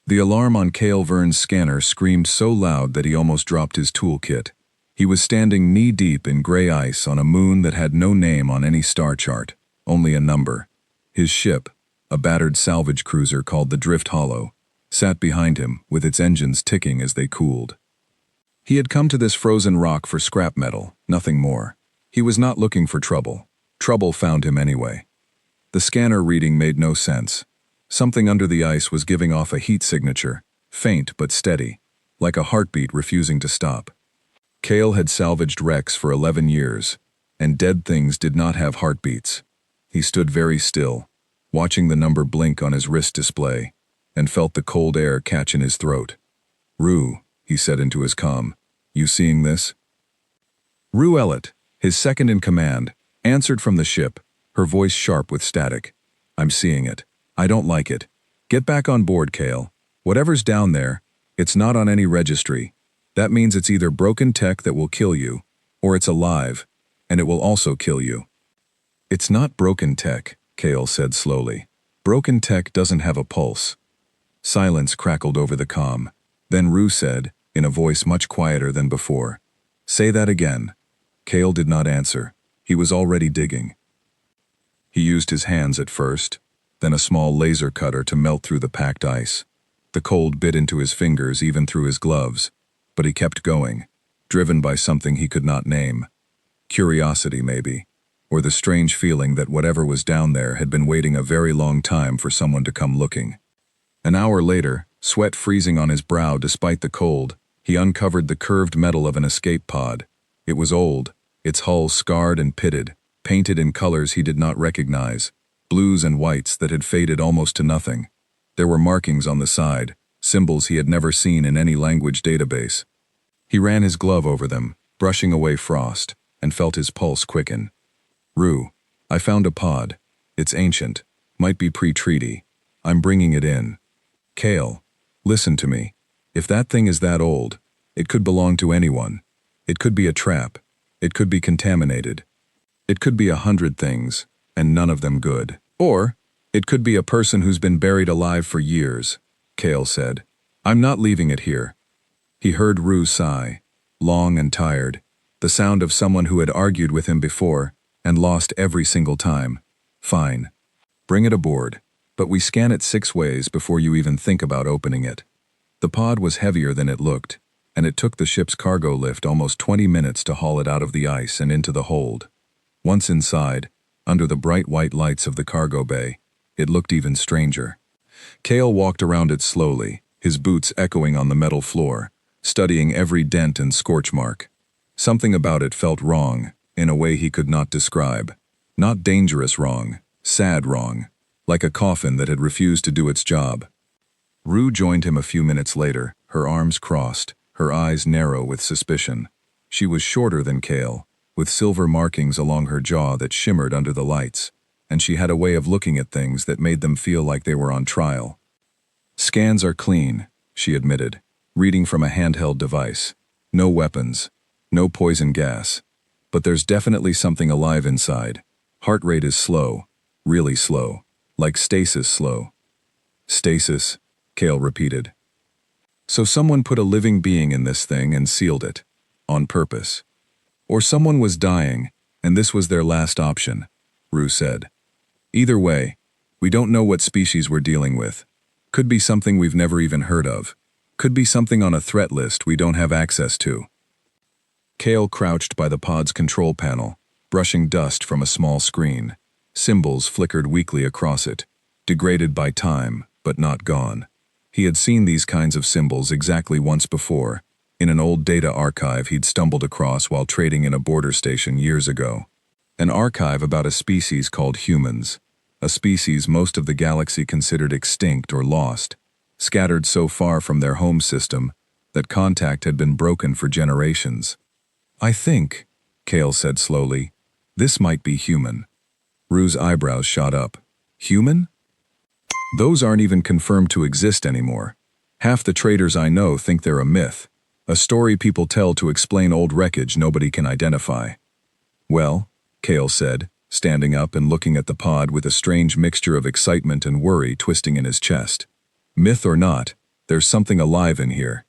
The alarm on Cale Vern's scanner screamed so loud that he almost dropped his toolkit. He was standing knee-deep in gray ice on a moon that had no name on any star chart, only a number. His ship, a battered salvage cruiser called the Drift Hollow, sat behind him with its engines ticking as they cooled. He had come to this frozen rock for scrap metal, nothing more. He was not looking for trouble. Trouble found him anyway. The scanner reading made no sense. Something under the ice was giving off a heat signature, faint but steady, like a heartbeat refusing to stop. Cale had salvaged wrecks for 11 years, and dead things did not have heartbeats. He stood very still, watching the number blink on his wrist display, and felt the cold air catch in his throat. "Rue," he said into his comm, "you seeing this?" Rue Ellett, his second in command, answered from the ship, her voice sharp with static. "I'm seeing it. I don't like it. Get back on board, Cale. Whatever's down there, it's not on any registry. That means it's either broken tech that will kill you, or it's alive, and it will also kill you." "It's not broken tech," Cale said slowly. "Broken tech doesn't have a pulse." Silence crackled over the comm. Then Rue said, in a voice much quieter than before, "Say that again." Cale did not answer. He was already digging. He used his hands at first, then a small laser cutter to melt through the packed ice. The cold bit into his fingers even through his gloves, but he kept going, driven by something he could not name. Curiosity, maybe, or the strange feeling that whatever was down there had been waiting a very long time for someone to come looking. An hour later, sweat freezing on his brow despite the cold, he uncovered the curved metal of an escape pod. It was old, its hull scarred and pitted, painted in colors he did not recognize, blues and whites that had faded almost to nothing. There were markings on the side, symbols he had never seen in any language database. He ran his glove over them, brushing away frost, and felt his pulse quicken. "Rue, I found a pod. It's ancient, might be pre-treaty. I'm bringing it in. Cale, listen to me. If that thing is that old, it could belong to anyone. It could be a trap. It could be contaminated. It could be 100 things, and none of them good. Or, it could be a person who's been buried alive for years," Cale said. "I'm not leaving it here." He heard Rue sigh, long and tired, the sound of someone who had argued with him before and lost every single time. "Fine. Bring it aboard, but we scan it 6 ways before you even think about opening it." The pod was heavier than it looked, and it took the ship's cargo lift almost 20 minutes to haul it out of the ice and into the hold. Once inside, under the bright white lights of the cargo bay, it looked even stranger. Cale walked around it slowly, his boots echoing on the metal floor, studying every dent and scorch mark. Something about it felt wrong, in a way he could not describe. Not dangerous wrong, sad wrong, like a coffin that had refused to do its job. Rue joined him a few minutes later, her arms crossed, her eyes narrow with suspicion. She was shorter than Cale, with silver markings along her jaw that shimmered under the lights, and she had a way of looking at things that made them feel like they were on trial. "Scans are clean," she admitted, reading from a handheld device. "No weapons, no poison gas. But there's definitely something alive inside. Heart rate is slow, really slow, like stasis slow." "Stasis," Cale repeated. "So someone put a living being in this thing and sealed it, on purpose. Or someone was dying, and this was their last option," Rue said. "Either way, we don't know what species we're dealing with. Could be something we've never even heard of. Could be something on a threat list we don't have access to." Cale crouched by the pod's control panel, brushing dust from a small screen. Symbols flickered weakly across it, degraded by time, but not gone. He had seen these kinds of symbols exactly once before, in an old data archive he'd stumbled across while trading in a border station years ago. An archive about a species called humans, a species most of the galaxy considered extinct or lost, scattered so far from their home system that contact had been broken for generations. "I think," Cale said slowly, "this might be human." Rue's eyebrows shot up. "Human? Those aren't even confirmed to exist anymore. Half the traders I know think they're a myth, a story people tell to explain old wreckage nobody can identify." "Well," Cale said, standing up and looking at the pod with a strange mixture of excitement and worry twisting in his chest. "Myth or not, There's something alive in here.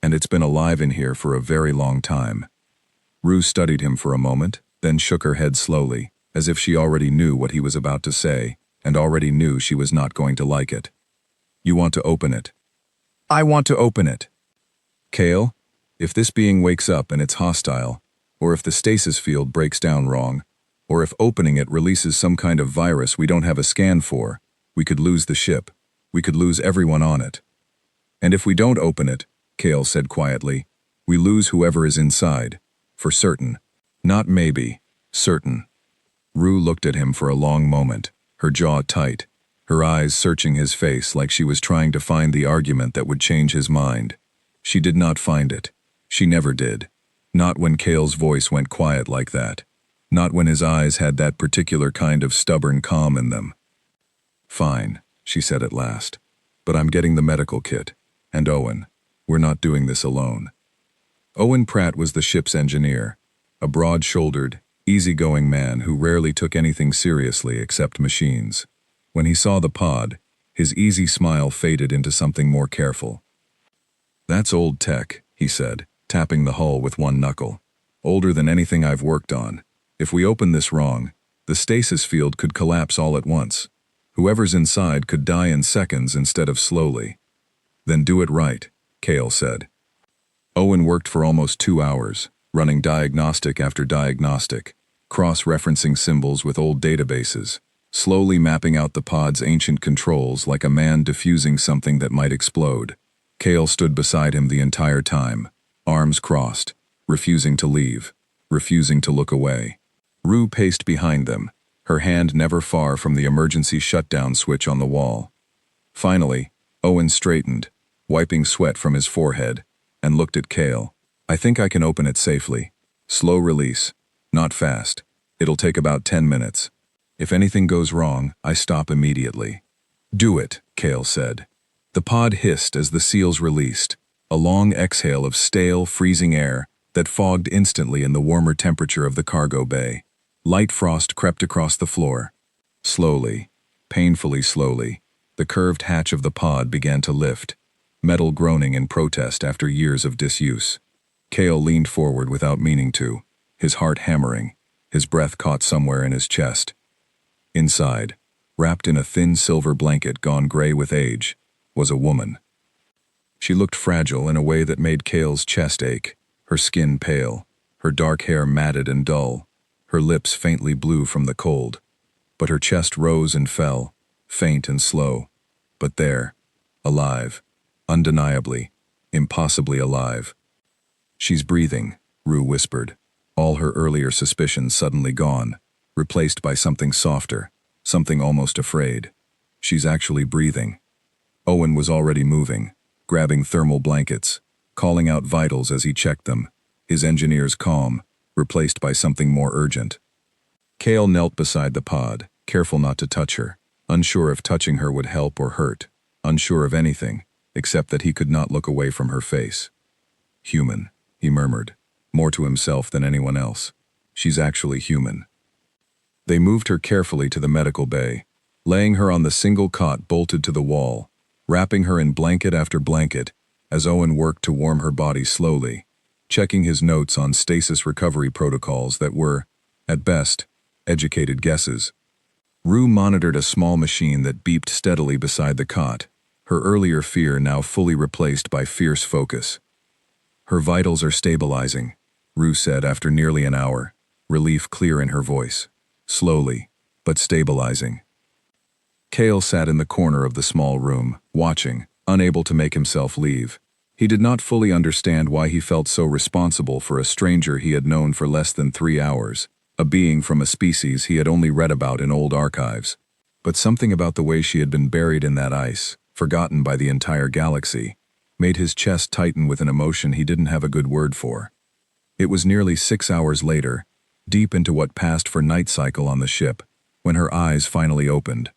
And it's been alive in here for a very long time. Rue studied him for a moment, then shook her head slowly, as if she already knew what he was about to say, and already knew she was not going to like it. You want to open it. I want to open it. Kale, if this being wakes up and it's hostile, or if the stasis field breaks down wrong, or if opening it releases some kind of virus we don't have a scan for, we could lose the ship. We could lose everyone on it. And if we don't open it, Kale said quietly, we lose whoever is inside. For certain. Not maybe. Certain. Rue looked at him for a long moment, her jaw tight, her eyes searching his face like she was trying to find the argument that would change his mind. She did not find it. She never did. Not when Kale's voice went quiet like that. Not when his eyes had that particular kind of stubborn calm in them. Fine, she said at last. But I'm getting the medical kit. And Owen, we're not doing this alone. Owen Pratt was the ship's engineer, a broad-shouldered, easygoing man who rarely took anything seriously except machines. When he saw the pod, his easy smile faded into something more careful. That's old tech, he said, tapping the hull with one knuckle. Older than anything I've worked on. If we open this wrong, the stasis field could collapse all at once. Whoever's inside could die in seconds instead of slowly. Then do it right, Kale said. Owen worked for almost 2 hours, running diagnostic after diagnostic, cross-referencing symbols with old databases, slowly mapping out the pod's ancient controls like a man defusing something that might explode. Kale stood beside him the entire time, arms crossed, refusing to leave, refusing to look away. Rue paced behind them, her hand never far from the emergency shutdown switch on the wall. Finally, Owen straightened, wiping sweat from his forehead, and looked at Kale. I think I can open it safely. Slow release. Not fast. It'll take about 10 minutes. If anything goes wrong, I stop immediately. Do it, Kale said. The pod hissed as the seals released, a long exhale of stale, freezing air that fogged instantly in the warmer temperature of the cargo bay. Light frost crept across the floor. Slowly, painfully slowly, the curved hatch of the pod began to lift, metal groaning in protest after years of disuse. Kale leaned forward without meaning to, his heart hammering, his breath caught somewhere in his chest. Inside, wrapped in a thin silver blanket gone gray with age, was a woman. She looked fragile in a way that made Kale's chest ache, her skin pale, her dark hair matted and dull, her lips faintly blue from the cold. But her chest rose and fell, faint and slow. But there, alive, undeniably, impossibly alive. She's breathing, Rue whispered, all her earlier suspicions suddenly gone, replaced by something softer, something almost afraid. She's actually breathing. Owen was already moving, grabbing thermal blankets, calling out vitals as he checked them, his engineers calm, replaced by something more urgent. Kale knelt beside the pod, careful not to touch her, unsure if touching her would help or hurt, unsure of anything, except that he could not look away from her face. Human, he murmured, more to himself than anyone else. She's actually human. They moved her carefully to the medical bay, laying her on the single cot bolted to the wall, wrapping her in blanket after blanket, as Owen worked to warm her body slowly, checking his notes on stasis recovery protocols that were, at best, educated guesses. Rue monitored a small machine that beeped steadily beside the cot, her earlier fear now fully replaced by fierce focus. Her vitals are stabilizing, Rue said after nearly an hour, relief clear in her voice. Slowly, but stabilizing. Kale sat in the corner of the small room, watching, unable to make himself leave. He did not fully understand why he felt so responsible for a stranger he had known for less than 3 hours, a being from a species he had only read about in old archives. But something about the way she had been buried in that ice, forgotten by the entire galaxy, made his chest tighten with an emotion he didn't have a good word for. It was nearly 6 hours later, deep into what passed for night cycle on the ship, when her eyes finally opened.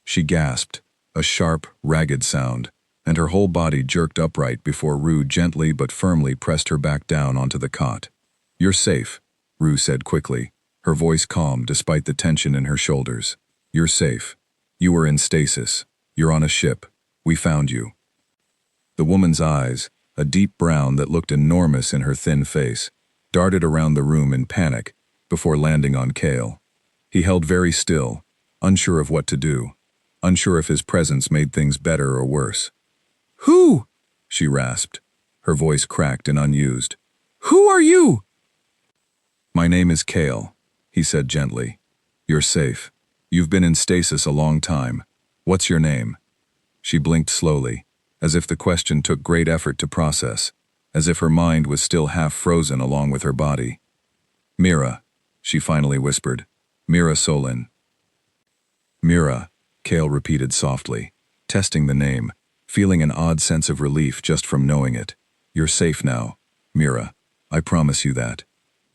She gasped, a sharp, ragged sound, and her whole body jerked upright before Rue gently but firmly pressed her back down onto the cot. You're safe, Rue said quickly, her voice calm despite the tension in her shoulders. You're safe. You were in stasis. You're on a ship. We found you. The woman's eyes, a deep brown that looked enormous in her thin face, darted around the room in panic before landing on Kale. He held very still, unsure of what to do, unsure if his presence made things better or worse. "Who?" she rasped, her voice cracked and unused. "Who are you?" "My name is Kale," he said gently. "You're safe. You've been in stasis a long time. What's your name?" She blinked slowly, as if the question took great effort to process, as if her mind was still half frozen along with her body. "Mira," she finally whispered. "Mira Solin." "Mira," Kale repeated softly, testing the name, feeling an odd sense of relief just from knowing it. "You're safe now, Mira. I promise you that."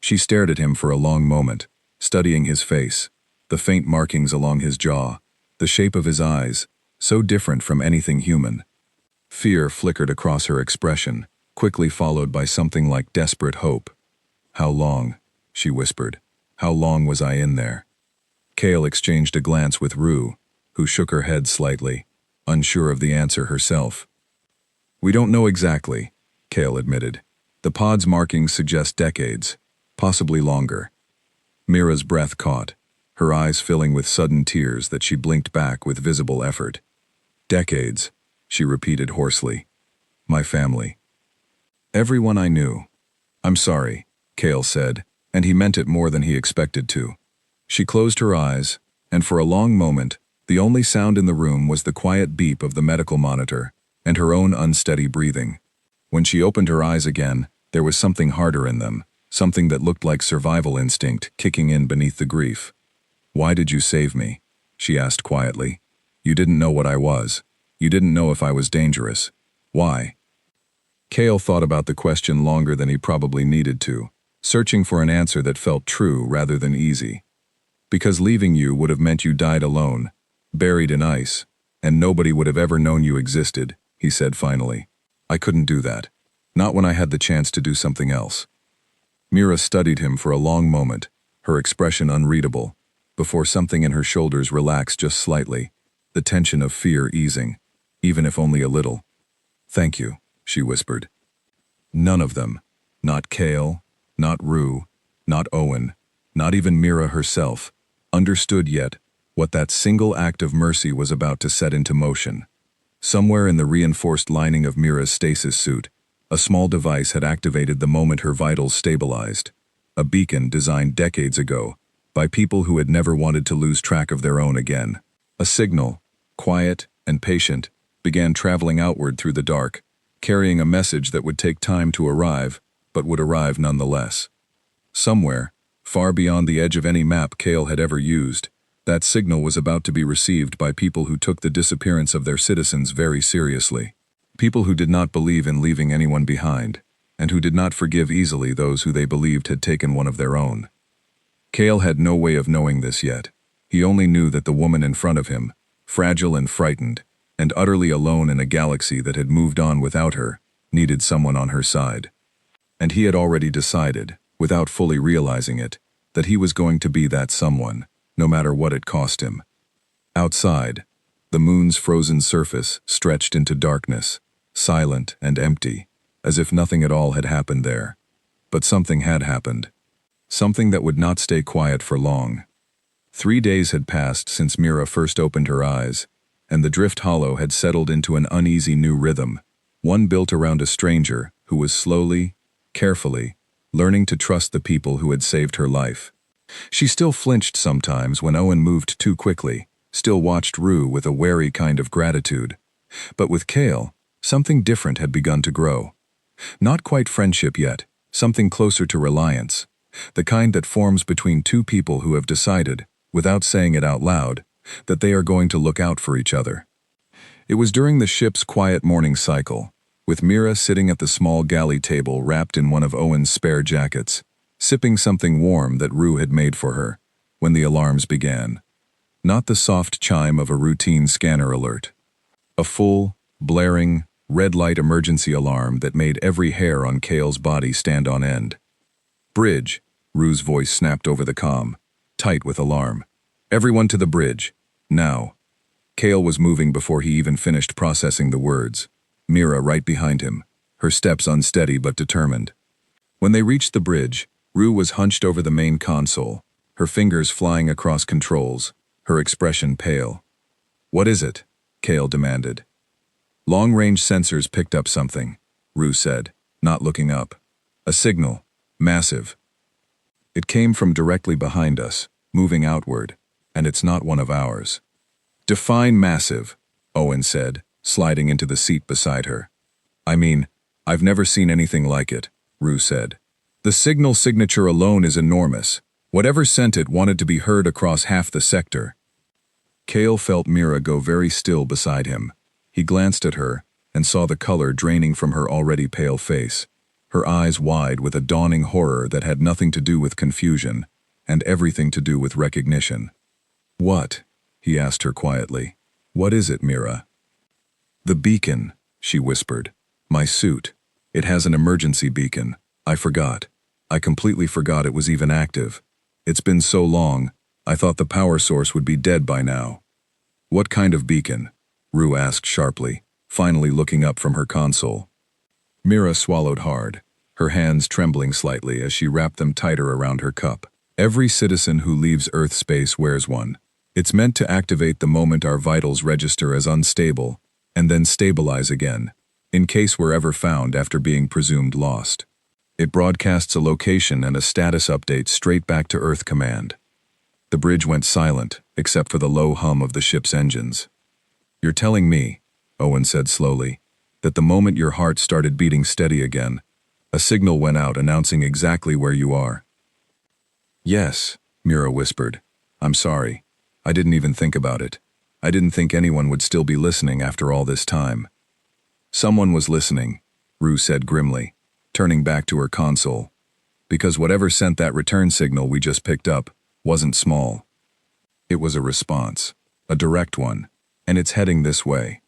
She stared at him for a long moment, studying his face, the faint markings along his jaw, the shape of his eyes, so different from anything human. Fear flickered across her expression, quickly followed by something like desperate hope. "How long?" she whispered. "How long was I in there?" Kale exchanged a glance with Rue, who shook her head slightly, unsure of the answer herself. "We don't know exactly," Kale admitted. "The pod's markings suggest decades, possibly longer." Mira's breath caught, her eyes filling with sudden tears that she blinked back with visible effort. "Decades," she repeated hoarsely. "My family. Everyone I knew." "I'm sorry," Kale said, and he meant it more than he expected to. She closed her eyes, and for a long moment, the only sound in the room was the quiet beep of the medical monitor and her own unsteady breathing. When she opened her eyes again, there was something harder in them, something that looked like survival instinct kicking in beneath the grief. "Why did you save me?" she asked quietly. "You didn't know what I was. You didn't know if I was dangerous. Why?" Kale thought about the question longer than he probably needed to, searching for an answer that felt true rather than easy. "Because leaving you would have meant you died alone, buried in ice, and nobody would have ever known you existed," he said finally. "I couldn't do that. Not when I had the chance to do something else." Mira studied him for a long moment, her expression unreadable, before something in her shoulders relaxed just slightly, the tension of fear easing, even if only a little. "Thank you," she whispered. None of them, not Kale, not Rue, not Owen, not even Mira herself, understood yet what that single act of mercy was about to set into motion. Somewhere in the reinforced lining of Mira's stasis suit, a small device had activated the moment her vitals stabilized, a beacon designed decades ago by people who had never wanted to lose track of their own again. A signal, quiet and patient, began traveling outward through the dark, carrying a message that would take time to arrive, but would arrive nonetheless. Somewhere, far beyond the edge of any map Kale had ever used, that signal was about to be received by people who took the disappearance of their citizens very seriously. People who did not believe in leaving anyone behind, and who did not forgive easily those who they believed had taken one of their own. Kale had no way of knowing this yet. He only knew that the woman in front of him, fragile and frightened, and utterly alone in a galaxy that had moved on without her, needed someone on her side. And he had already decided, without fully realizing it, that he was going to be that someone, no matter what it cost him. Outside, the moon's frozen surface stretched into darkness, silent and empty, as if nothing at all had happened there. But something had happened. Something that would not stay quiet for long. 3 days had passed since Mira first opened her eyes, and the Drift Hollow had settled into an uneasy new rhythm, one built around a stranger who was slowly, carefully, learning to trust the people who had saved her life. She still flinched sometimes when Owen moved too quickly, still watched Rue with a wary kind of gratitude. But with Kale, something different had begun to grow. Not quite friendship yet, something closer to reliance, the kind that forms between two people who have decided, without saying it out loud, that they are going to look out for each other. It was during the ship's quiet morning cycle, with Mira sitting at the small galley table wrapped in one of Owen's spare jackets, sipping something warm that Rue had made for her, when the alarms began. Not the soft chime of a routine scanner alert. A full, blaring, red light emergency alarm that made every hair on Kale's body stand on end. "Bridge," Rue's voice snapped over the comm, tight with alarm. "Everyone to the bridge. Now." Kale was moving before he even finished processing the words. Mira right behind him, her steps unsteady but determined. When they reached the bridge, Rue was hunched over the main console, her fingers flying across controls, her expression pale. "What is it?" Kale demanded. "Long-range sensors picked up something," Rue said, not looking up. "A signal. Massive. It came from directly behind us, moving outward, and it's not one of ours." "Define massive," Owen said, sliding into the seat beside her. "I mean, I've never seen anything like it," Rue said. "The signal signature alone is enormous. Whatever sent it wanted to be heard across half the sector." Kale felt Mira go very still beside him. He glanced at her and saw the color draining from her already pale face, her eyes wide with a dawning horror that had nothing to do with confusion and everything to do with recognition. "What?" he asked her quietly. "What is it, Mira?" "The beacon," she whispered. "My suit. It has an emergency beacon. I forgot. I completely forgot it was even active. It's been so long, I thought the power source would be dead by now." "What kind of beacon?" Rue asked sharply, finally looking up from her console. Mira swallowed hard, her hands trembling slightly as she wrapped them tighter around her cup. "Every citizen who leaves Earth space wears one. It's meant to activate the moment our vitals register as unstable, and then stabilize again, in case we're ever found after being presumed lost. It broadcasts a location and a status update straight back to Earth Command." The bridge went silent, except for the low hum of the ship's engines. "You're telling me," Owen said slowly, "that the moment your heart started beating steady again, a signal went out announcing exactly where you are?" "Yes," Mira whispered. "I'm sorry. I didn't even think about it. I didn't think anyone would still be listening after all this time." "Someone was listening," Rue said grimly, turning back to her console. "Because whatever sent that return signal we just picked up wasn't small. It was a response, a direct one, and it's heading this way."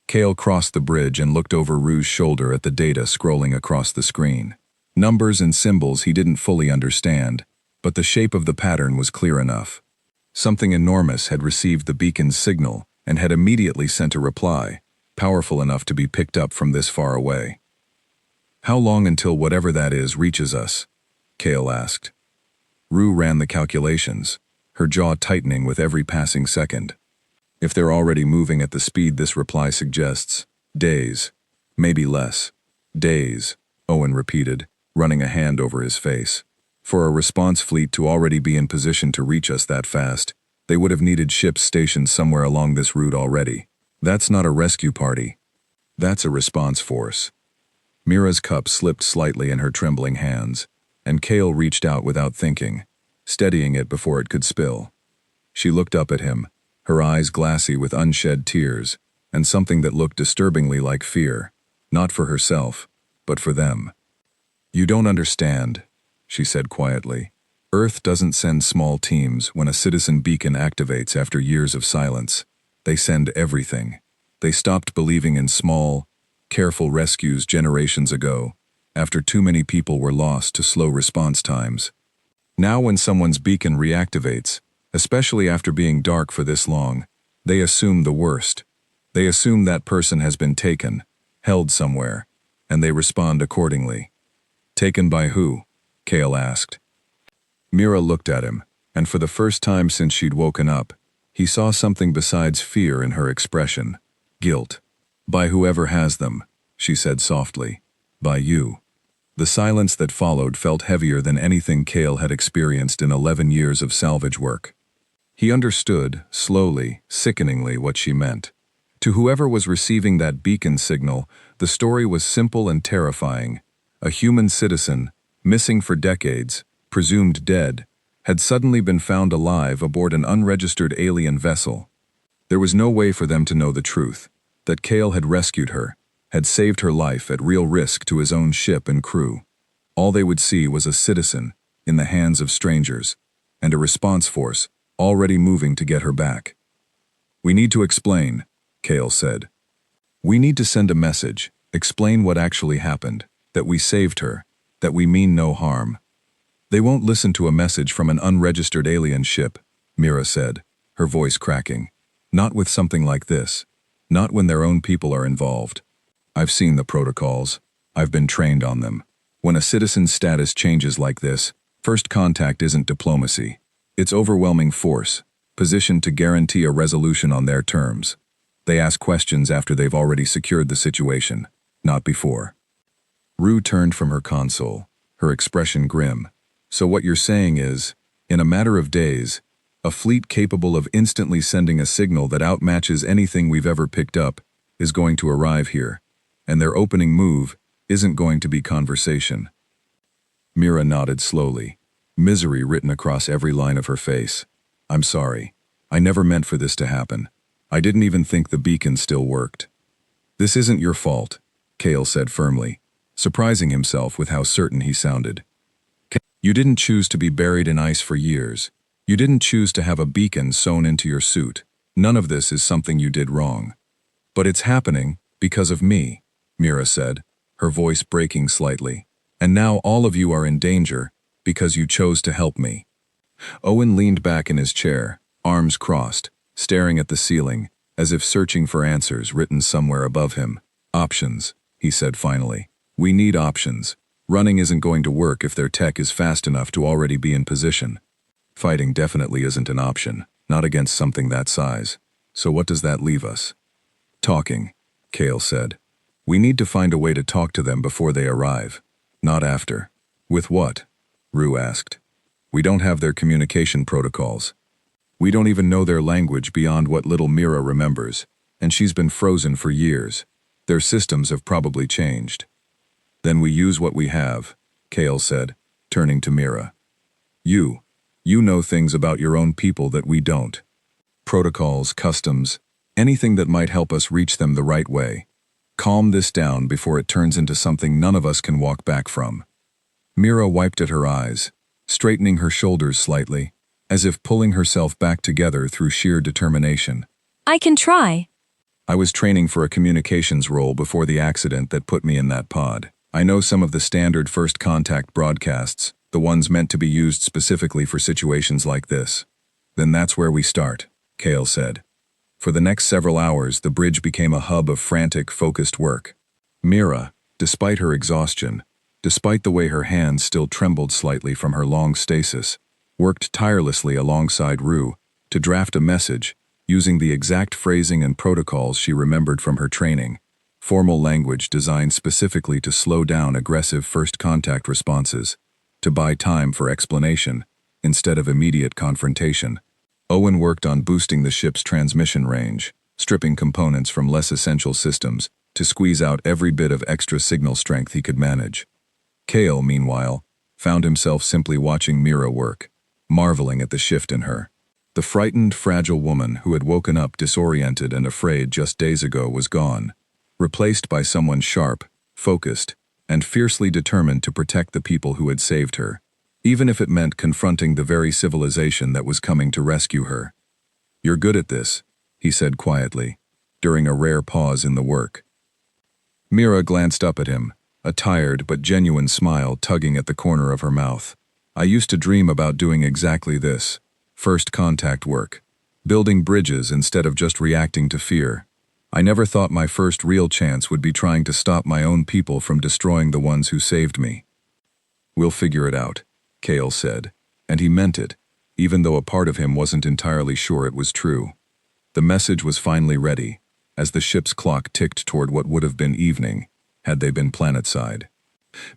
Kale crossed the bridge and looked over Rue's shoulder at the data scrolling across the screen. Numbers and symbols he didn't fully understand, but the shape of the pattern was clear enough. Something enormous had received the beacon's signal and had immediately sent a reply, powerful enough to be picked up from this far away. "How long until whatever that is reaches us?" Kale asked. Rue ran the calculations, her jaw tightening with every passing second. "If they're already moving at the speed this reply suggests, days, maybe less." "Days," Owen repeated, running a hand over his face. "For a response fleet to already be in position to reach us that fast, they would have needed ships stationed somewhere along this route already. That's not a rescue party. That's a response force." Mira's cup slipped slightly in her trembling hands, and Kale reached out without thinking, steadying it before it could spill. She looked up at him, her eyes glassy with unshed tears, and something that looked disturbingly like fear, not for herself, but for them. "You don't understand," she said quietly. "Earth doesn't send small teams when a citizen beacon activates after years of silence. They send everything. They stopped believing in small, careful rescues generations ago, after too many people were lost to slow response times. Now when someone's beacon reactivates, especially after being dark for this long, they assume the worst. They assume that person has been taken, held somewhere, and they respond accordingly." "Taken by who?" Kale asked. Mira looked at him, and for the first time since she'd woken up, he saw something besides fear in her expression. Guilt. "By whoever has them," she said softly. "By you." The silence that followed felt heavier than anything Kale had experienced in 11 years of salvage work. He understood, slowly, sickeningly, what she meant. To whoever was receiving that beacon signal, the story was simple and terrifying. A human citizen, missing for decades, presumed dead, had suddenly been found alive aboard an unregistered alien vessel. There was no way for them to know the truth, that Kale had rescued her, had saved her life at real risk to his own ship and crew. All they would see was a citizen, in the hands of strangers, and a response force, already moving to get her back. "We need to explain," Kale said. "We need to send a message, explain what actually happened, that we saved her, that we mean no harm." "They won't listen to a message from an unregistered alien ship," Mira said, her voice cracking. "Not with something like this. Not when their own people are involved." I've seen the protocols. I've been trained on them. When a citizen's status changes like this, first contact isn't diplomacy. It's overwhelming force, positioned to guarantee a resolution on their terms. They ask questions after they've already secured the situation, not before. Rue turned from her console, her expression grim. So what you're saying is, in a matter of days, a fleet capable of instantly sending a signal that outmatches anything we've ever picked up is going to arrive here, and their opening move isn't going to be conversation. Mira nodded slowly, misery written across every line of her face. I'm sorry. I never meant for this to happen. I didn't even think the beacon still worked. This isn't your fault, Kale said firmly, surprising himself with how certain he sounded. You didn't choose to be buried in ice for years. You didn't choose to have a beacon sewn into your suit. None of this is something you did wrong. But it's happening because of me, Mira said, her voice breaking slightly. And now all of you are in danger because you chose to help me. Owen leaned back in his chair, arms crossed, staring at the ceiling, as if searching for answers written somewhere above him. Options, he said finally. We need options. Running isn't going to work if their tech is fast enough to already be in position. Fighting definitely isn't an option, not against something that size. So what does that leave us? Talking, Kale said. We need to find a way to talk to them before they arrive, not after. With what? Rue asked. We don't have their communication protocols. We don't even know their language beyond what little Mira remembers, and she's been frozen for years. Their systems have probably changed. Then we use what we have, Kale said, turning to Mira. You know things about your own people that we don't. Protocols, customs, anything that might help us reach them the right way. Calm this down before it turns into something none of us can walk back from. Mira wiped at her eyes, straightening her shoulders slightly, as if pulling herself back together through sheer determination. I can try. I was training for a communications role before the accident that put me in that pod. I know some of the standard first contact broadcasts, the ones meant to be used specifically for situations like this. Then that's where we start, Kale said. For the next several hours, the bridge became a hub of frantic, focused work. Mira, despite her exhaustion, despite the way her hands still trembled slightly from her long stasis, worked tirelessly alongside Rue to draft a message using the exact phrasing and protocols she remembered from her training, formal language designed specifically to slow down aggressive first contact responses, to buy time for explanation instead of immediate confrontation. Owen worked on boosting the ship's transmission range, stripping components from less essential systems to squeeze out every bit of extra signal strength he could manage. Kale, meanwhile, found himself simply watching Mira work, marveling at the shift in her. The frightened, fragile woman who had woken up disoriented and afraid just days ago was gone, replaced by someone sharp, focused, and fiercely determined to protect the people who had saved her, even if it meant confronting the very civilization that was coming to rescue her. You're good at this, he said quietly, during a rare pause in the work. Mira glanced up at him, a tired but genuine smile tugging at the corner of her mouth. I used to dream about doing exactly this, first contact work, building bridges instead of just reacting to fear. I never thought my first real chance would be trying to stop my own people from destroying the ones who saved me. We'll figure it out, Kale said, and he meant it, even though a part of him wasn't entirely sure it was true. The message was finally ready, as the ship's clock ticked toward what would have been evening, had they been planetside.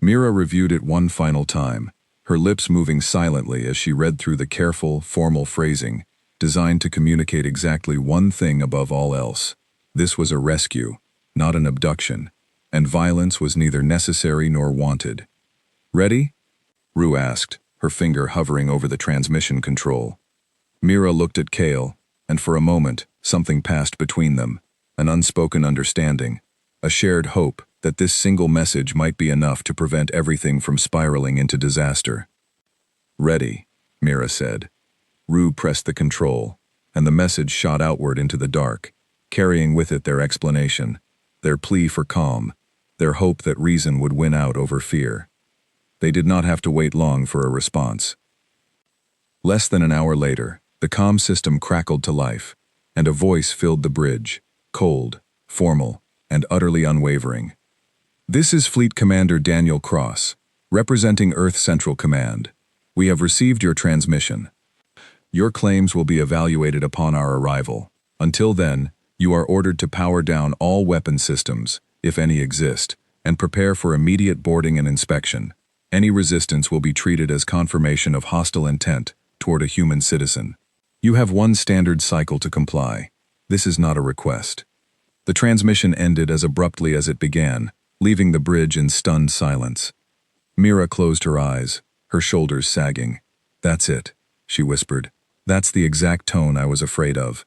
Mira reviewed it one final time, her lips moving silently as she read through the careful, formal phrasing, designed to communicate exactly one thing above all else. This was a rescue, not an abduction, and violence was neither necessary nor wanted. Ready? Rue asked, her finger hovering over the transmission control. Mira looked at Kale, and for a moment, something passed between them, an unspoken understanding, a shared hope that this single message might be enough to prevent everything from spiraling into disaster. Ready, Mira said. Rue pressed the control, and the message shot outward into the dark, carrying with it their explanation, their plea for calm, their hope that reason would win out over fear. They did not have to wait long for a response. Less than an hour later, the comm system crackled to life, and a voice filled the bridge, cold, formal, and utterly unwavering. "This is Fleet Commander Daniel Cross, representing Earth Central Command. We have received your transmission. Your claims will be evaluated upon our arrival. Until then, you are ordered to power down all weapon systems, if any exist, and prepare for immediate boarding and inspection. Any resistance will be treated as confirmation of hostile intent toward a human citizen. You have one standard cycle to comply. This is not a request." The transmission ended as abruptly as it began, leaving the bridge in stunned silence. Mira closed her eyes, her shoulders sagging. "That's it," she whispered. "That's the exact tone I was afraid of.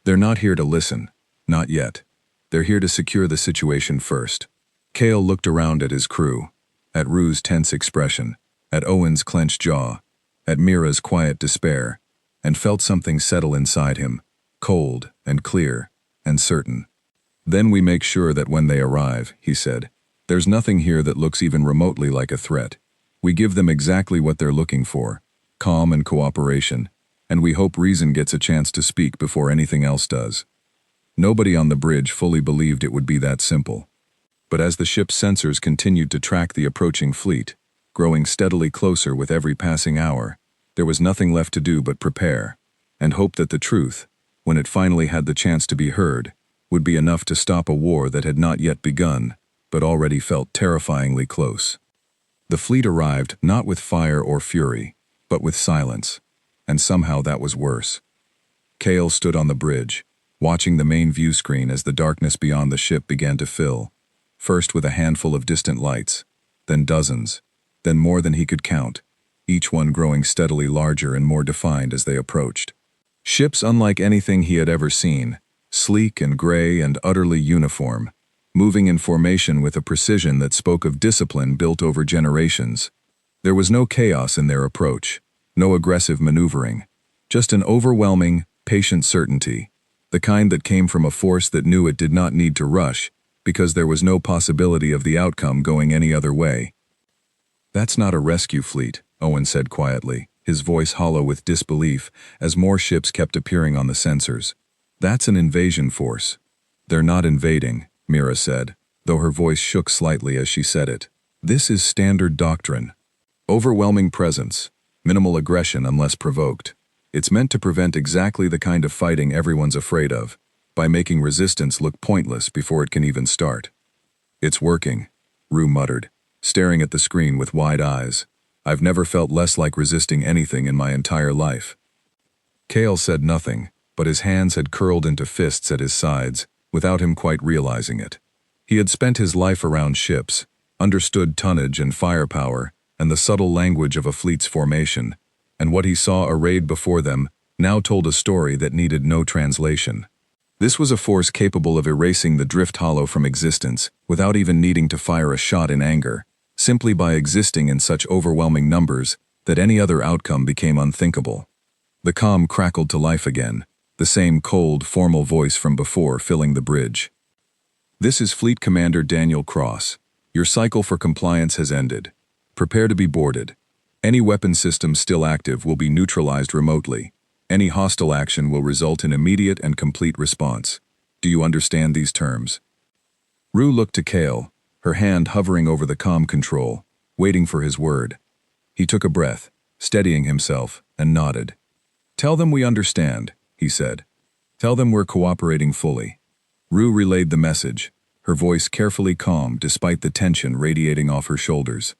They're not here to listen. Not yet. They're here to secure the situation first." Kale looked around at his crew, at Rue's tense expression, at Owen's clenched jaw, at Mira's quiet despair, and felt something settle inside him, cold and clear and certain. "Then we make sure that when they arrive," he said, "there's nothing here that looks even remotely like a threat. We give them exactly what they're looking for, calm and cooperation, and we hope reason gets a chance to speak before anything else does." Nobody on the bridge fully believed it would be that simple. But as the ship's sensors continued to track the approaching fleet, growing steadily closer with every passing hour, there was nothing left to do but prepare, and hope that the truth, when it finally had the chance to be heard, would be enough to stop a war that had not yet begun, but already felt terrifyingly close. The fleet arrived not with fire or fury, but with silence, and somehow that was worse. Kale stood on the bridge, watching the main view screen as the darkness beyond the ship began to fill, first with a handful of distant lights, then dozens, then more than he could count, each one growing steadily larger and more defined as they approached. Ships unlike anything he had ever seen, sleek and gray and utterly uniform, moving in formation with a precision that spoke of discipline built over generations. There was no chaos in their approach, no aggressive maneuvering, just an overwhelming, patient certainty, the kind that came from a force that knew it did not need to rush because there was no possibility of the outcome going any other way. "That's not a rescue fleet," Owen said quietly, his voice hollow with disbelief as more ships kept appearing on the sensors. "That's an invasion force." "They're not invading," Mira said, though her voice shook slightly as she said it. "This is standard doctrine. Overwhelming presence, minimal aggression unless provoked. It's meant to prevent exactly the kind of fighting everyone's afraid of, by making resistance look pointless before it can even start." "It's working," Rue muttered, staring at the screen with wide eyes. "I've never felt less like resisting anything in my entire life." Kale said nothing, but his hands had curled into fists at his sides, without him quite realizing it. He had spent his life around ships, understood tonnage and firepower, and the subtle language of a fleet's formation, and what he saw arrayed before them now told a story that needed no translation. This was a force capable of erasing the drift hollow from existence without even needing to fire a shot in anger, simply by existing in such overwhelming numbers that any other outcome became unthinkable. The comm crackled to life again, the same cold, formal voice from before filling the bridge. "This is Fleet Commander Daniel Cross. Your cycle for compliance has ended. Prepare to be boarded. Any weapon system still active will be neutralized remotely. Any hostile action will result in immediate and complete response. Do you understand these terms?" Rue looked to Kale, her hand hovering over the comm control, waiting for his word. He took a breath, steadying himself, and nodded. "Tell them we understand," he said. "Tell them we're cooperating fully." Rue relayed the message, her voice carefully calm despite the tension radiating off her shoulders.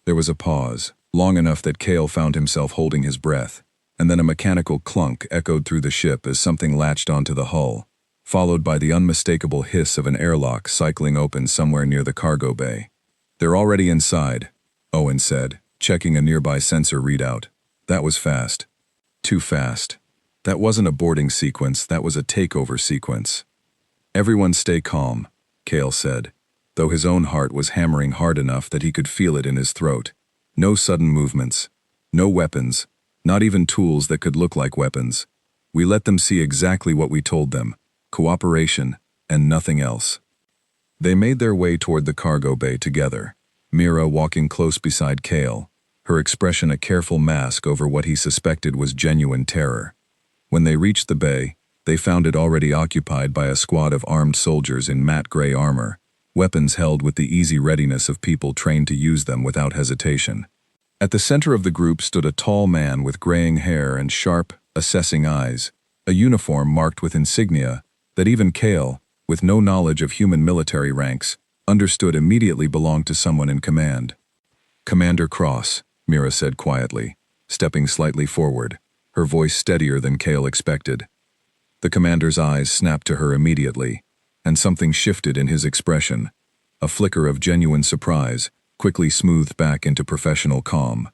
There was a pause, long enough that Kale found himself holding his breath, and then a mechanical clunk echoed through the ship as something latched onto the hull, followed by the unmistakable hiss of an airlock cycling open somewhere near the cargo bay. "They're already inside," Owen said, checking a nearby sensor readout. "That was fast. Too fast. That wasn't a boarding sequence, that was a takeover sequence." "Everyone stay calm," Kale said, though his own heart was hammering hard enough that he could feel it in his throat. "No sudden movements. No weapons. Not even tools that could look like weapons. We let them see exactly what we told them. Cooperation, and nothing else." They made their way toward the cargo bay together, Mira walking close beside Kale, her expression a careful mask over what he suspected was genuine terror. When they reached the bay, They found it already occupied by a squad of armed soldiers in matte gray armor, weapons held with the easy readiness of people trained to use them without hesitation. At the center of the group stood a tall man with graying hair and sharp, assessing eyes, a uniform marked with insignia that even Kale, with no knowledge of human military ranks, understood immediately belonged to someone in command. "Commander Cross," Mira said quietly, stepping slightly forward, her voice steadier than Kale expected. The commander's eyes snapped to her immediately, and something shifted in his expression. A flicker of genuine surprise, quickly smoothed back into professional calm.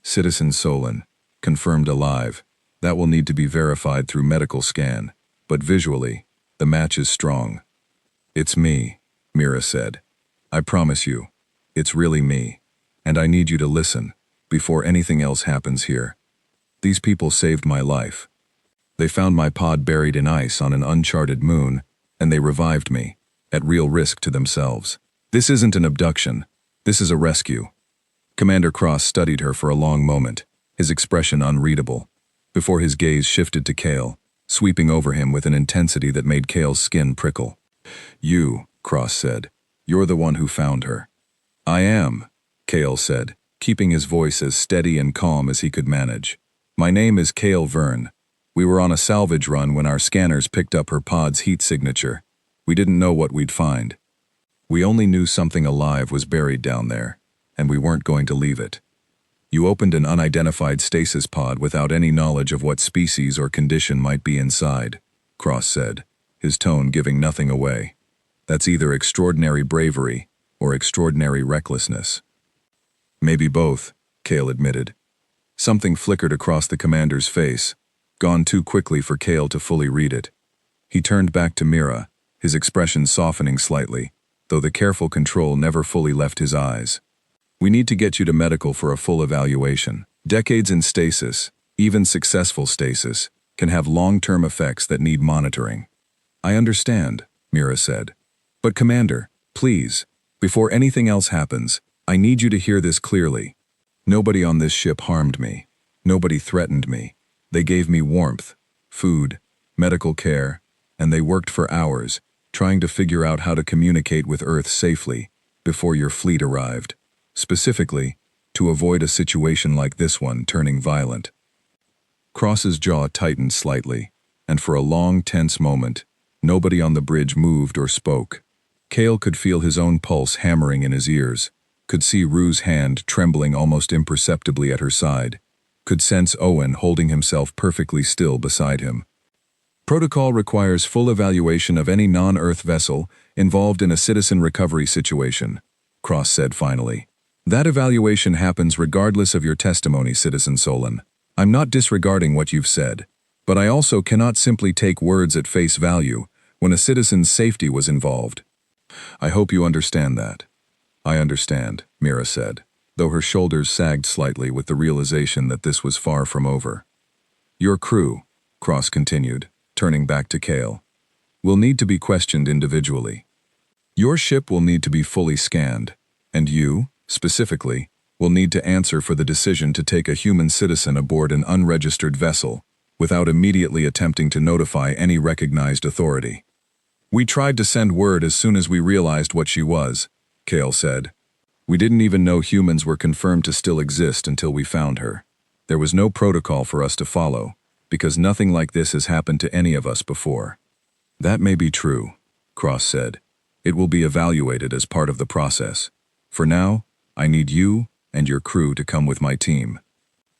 "Citizen Solon, confirmed alive. That will need to be verified through medical scan, but visually, the match is strong." "It's me," Mira said. "I promise you, it's really me, and I need you to listen, before anything else happens here. These people saved my life. They found my pod buried in ice on an uncharted moon, and they revived me, at real risk to themselves. This isn't an abduction. This is a rescue." Commander Cross studied her for a long moment, his expression unreadable, before his gaze shifted to Kale, sweeping over him with an intensity that made Kale's skin prickle. "You," Cross said. "You're the one who found her." "I am," Kale said, keeping his voice as steady and calm as he could manage. "My name is Kale Verne. We were on a salvage run when our scanners picked up her pod's heat signature. We didn't know what we'd find. We only knew something alive was buried down there, and we weren't going to leave it. You opened an unidentified stasis pod without any knowledge of what species or condition might be inside," Cross said, his tone giving nothing away. "That's either extraordinary bravery or extraordinary recklessness." "Maybe both," Kale admitted. Something flickered across the commander's face, gone too quickly for Kale to fully read it. He turned back to Mira, his expression softening slightly, though the careful control never fully left his eyes. "We need to get you to medical for a full evaluation. Decades in stasis, even successful stasis, can have long-term effects that need monitoring." "I understand," Mira said. "But Commander, please, before anything else happens, I need you to hear this clearly. Nobody on this ship harmed me. Nobody threatened me. They gave me warmth, food, medical care, and they worked for hours, trying to figure out how to communicate with Earth safely before your fleet arrived. Specifically, to avoid a situation like this one turning violent." Cross's jaw tightened slightly, and for a long, tense moment, nobody on the bridge moved or spoke. Kale could feel his own pulse hammering in his ears, could see Rue's hand trembling almost imperceptibly at her side, could sense Owen holding himself perfectly still beside him. "Protocol requires full evaluation of any non-Earth vessel involved in a citizen recovery situation," Cross said finally. "That evaluation happens regardless of your testimony, Citizen Solon. I'm not disregarding what you've said, but I also cannot simply take words at face value when a citizen's safety was involved. I hope you understand that." "I understand," Mira said, though her shoulders sagged slightly with the realization that this was far from over. "Your crew," Cross continued, turning back to Kale, "will need to be questioned individually. Your ship will need to be fully scanned, and you, specifically, will need to answer for the decision to take a human citizen aboard an unregistered vessel without immediately attempting to notify any recognized authority." "We tried to send word as soon as we realized what she was," Kale said. "We didn't even know humans were confirmed to still exist until we found her. There was no protocol for us to follow, because nothing like this has happened to any of us before." "That may be true," Cross said. "It will be evaluated as part of the process. For now, I need you and your crew to come with my team.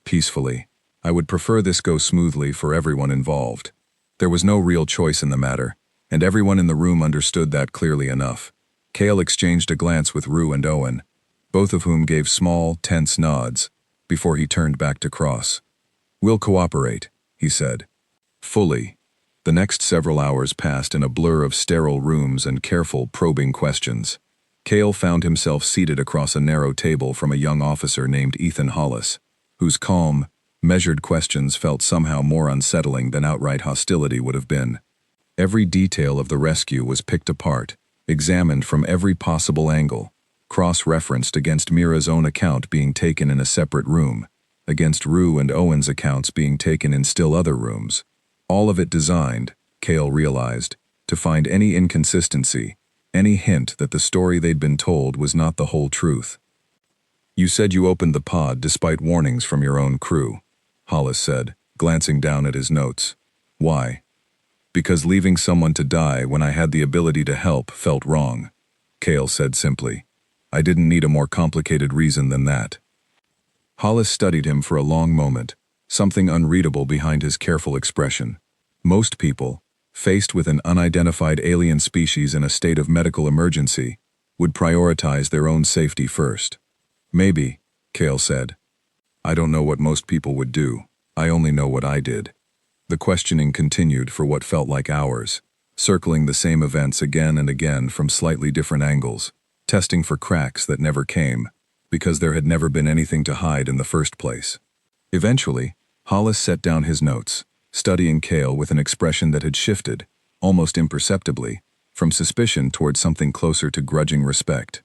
Peacefully. I would prefer this go smoothly for everyone involved." There was no real choice in the matter, and everyone in the room understood that clearly enough. Kale exchanged a glance with Rue and Owen, both of whom gave small, tense nods, before he turned back to Cross. "We'll cooperate," he said. "Fully." The next several hours passed in a blur of sterile rooms and careful, probing questions. Kale found himself seated across a narrow table from a young officer named Ethan Hollis, whose calm, measured questions felt somehow more unsettling than outright hostility would have been. Every detail of the rescue was picked apart, examined from every possible angle, cross-referenced against Mira's own account being taken in a separate room, against Rue and Owen's accounts being taken in still other rooms. All of it designed, Cale realized, to find any inconsistency, any hint that the story they'd been told was not the whole truth. "You said you opened the pod despite warnings from your own crew," Hollis said, glancing down at his notes. "Why?" "Because leaving someone to die when I had the ability to help felt wrong," Cale said simply. "I didn't need a more complicated reason than that." Hollis studied him for a long moment, something unreadable behind his careful expression. Most people, faced with an unidentified alien species in a state of medical emergency, would prioritize their own safety first. "Maybe," Cale said. "I don't know what most people would do. I only know what I did." The questioning continued for what felt like hours, circling the same events again and again from slightly different angles, testing for cracks that never came, because there had never been anything to hide in the first place. Eventually, Hollis set down his notes, studying Cale with an expression that had shifted, almost imperceptibly, from suspicion toward something closer to grudging respect.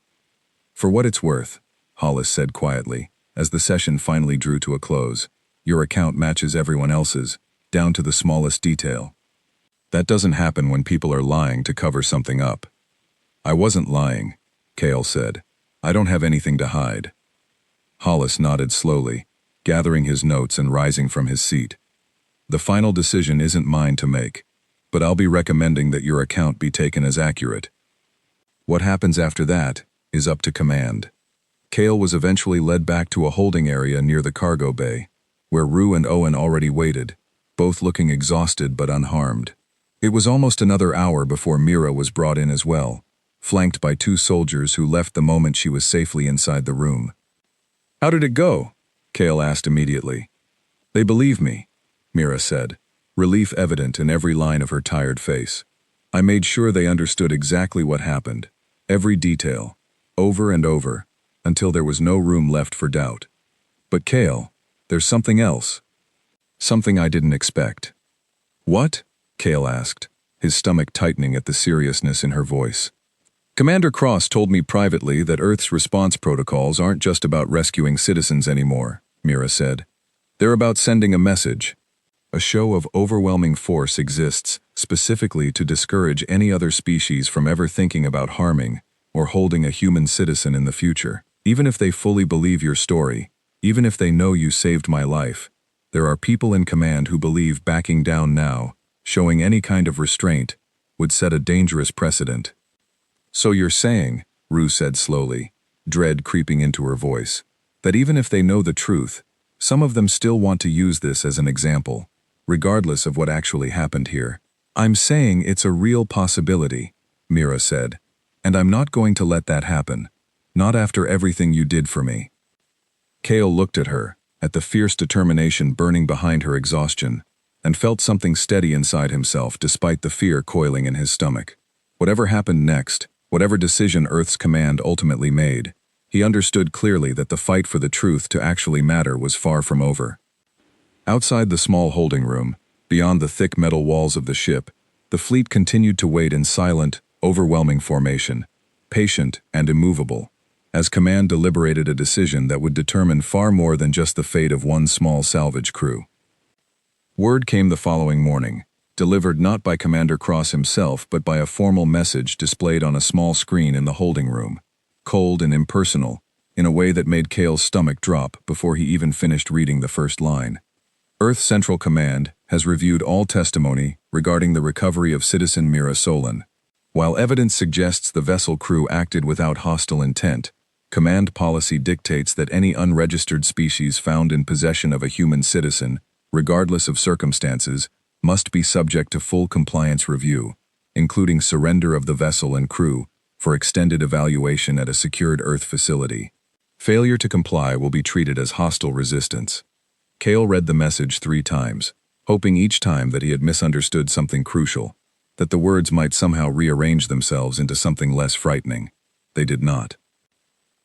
"For what it's worth," Hollis said quietly, as the session finally drew to a close, "your account matches everyone else's, down to the smallest detail. That doesn't happen when people are lying to cover something up." "I wasn't lying," Cale said. "I don't have anything to hide." Hollis nodded slowly, gathering his notes and rising from his seat. "The final decision isn't mine to make, but I'll be recommending that your account be taken as accurate. What happens after that is up to command." Cale was eventually led back to a holding area near the cargo bay, where Rue and Owen already waited, both looking exhausted but unharmed. It was almost another hour before Mira was brought in as well, flanked by 2 soldiers who left the moment she was safely inside the room. "How did it go?" Cale asked immediately. "They believe me," Mira said, relief evident in every line of her tired face. "I made sure they understood exactly what happened, every detail, over and over, until there was no room left for doubt. But Cale, there's something else. Something I didn't expect." "What?" Cale asked, his stomach tightening at the seriousness in her voice. "Commander Cross told me privately that Earth's response protocols aren't just about rescuing citizens anymore," Mira said. "They're about sending a message. A show of overwhelming force exists specifically to discourage any other species from ever thinking about harming or holding a human citizen in the future. Even if they fully believe your story, even if they know you saved my life, there are people in command who believe backing down now, showing any kind of restraint, would set a dangerous precedent." "So you're saying," Rue said slowly, dread creeping into her voice, "that even if they know the truth, some of them still want to use this as an example, regardless of what actually happened here." "I'm saying it's a real possibility," Mira said, "and I'm not going to let that happen, not after everything you did for me." Cale looked at her, at the fierce determination burning behind her exhaustion, and felt something steady inside himself despite the fear coiling in his stomach. Whatever happened next, whatever decision Earth's command ultimately made, he understood clearly that the fight for the truth to actually matter was far from over. Outside the small holding room, beyond the thick metal walls of the ship, the fleet continued to wait in silent, overwhelming formation, patient and immovable, as command deliberated a decision that would determine far more than just the fate of one small salvage crew. Word came the following morning, delivered not by Commander Cross himself but by a formal message displayed on a small screen in the holding room, cold and impersonal, in a way that made Cale's stomach drop before he even finished reading the first line. "Earth Central Command has reviewed all testimony regarding the recovery of citizen Mira Solon. While evidence suggests the vessel crew acted without hostile intent, command policy dictates that any unregistered species found in possession of a human citizen, regardless of circumstances, must be subject to full compliance review, including surrender of the vessel and crew for extended evaluation at a secured Earth facility. Failure to comply will be treated as hostile resistance." Cale read the message 3 times, hoping each time that he had misunderstood something crucial, that the words might somehow rearrange themselves into something less frightening. They did not.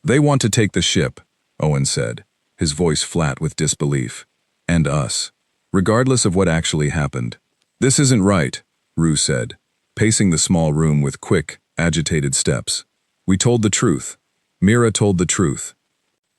"They want to take the ship," Owen said, his voice flat with disbelief. "And us. Regardless of what actually happened." "This isn't right," Rue said, pacing the small room with quick, agitated steps. "We told the truth. Mira told the truth."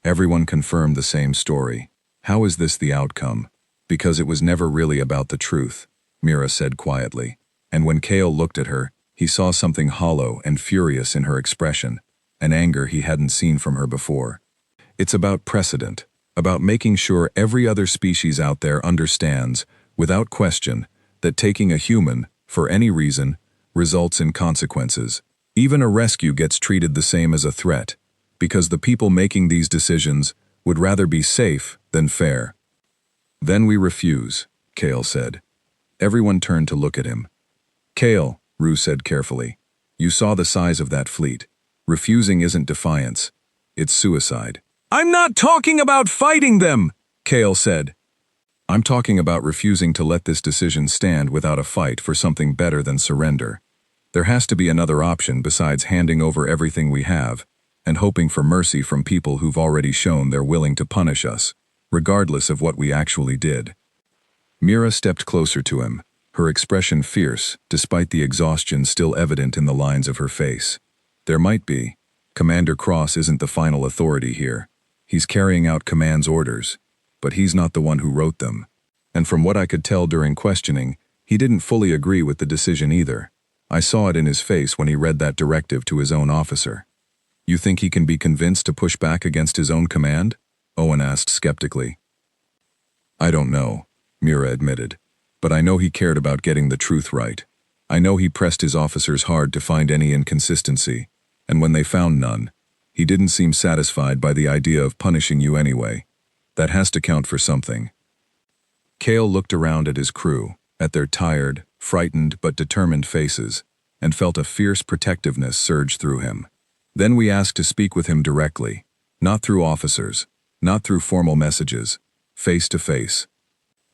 Everyone confirmed the same story. "How is this the outcome?" "Because it was never really about the truth," Mira said quietly. And when Kale looked at her, he saw something hollow and furious in her expression, an anger he hadn't seen from her before. It's about precedent, about making sure every other species out there understands, without question, that taking a human, for any reason, results in consequences. Even a rescue gets treated the same as a threat, because the people making these decisions would rather be safe than fair. Then we refuse, Kale said. Everyone turned to look at him. Kale, Rue said carefully, you saw the size of that fleet. Refusing isn't defiance, it's suicide. I'm not talking about fighting them, Kale said. I'm talking about refusing to let this decision stand without a fight for something better than surrender. There has to be another option besides handing over everything we have and hoping for mercy from people who've already shown they're willing to punish us, regardless of what we actually did. Mira stepped closer to him, her expression fierce, despite the exhaustion still evident in the lines of her face. There might be. Commander Cross isn't the final authority here. He's carrying out command's orders, but he's not the one who wrote them. And from what I could tell during questioning, he didn't fully agree with the decision either. I saw it in his face when he read that directive to his own officer. You think he can be convinced to push back against his own command? Owen asked skeptically. I don't know, Mira admitted, but I know he cared about getting the truth right. I know he pressed his officers hard to find any inconsistency, and when they found none, he didn't seem satisfied by the idea of punishing you anyway. That has to count for something. Kale looked around at his crew, at their tired, frightened but determined faces, and felt a fierce protectiveness surge through him. Then we asked to speak with him directly, not through officers, not through formal messages, face to face.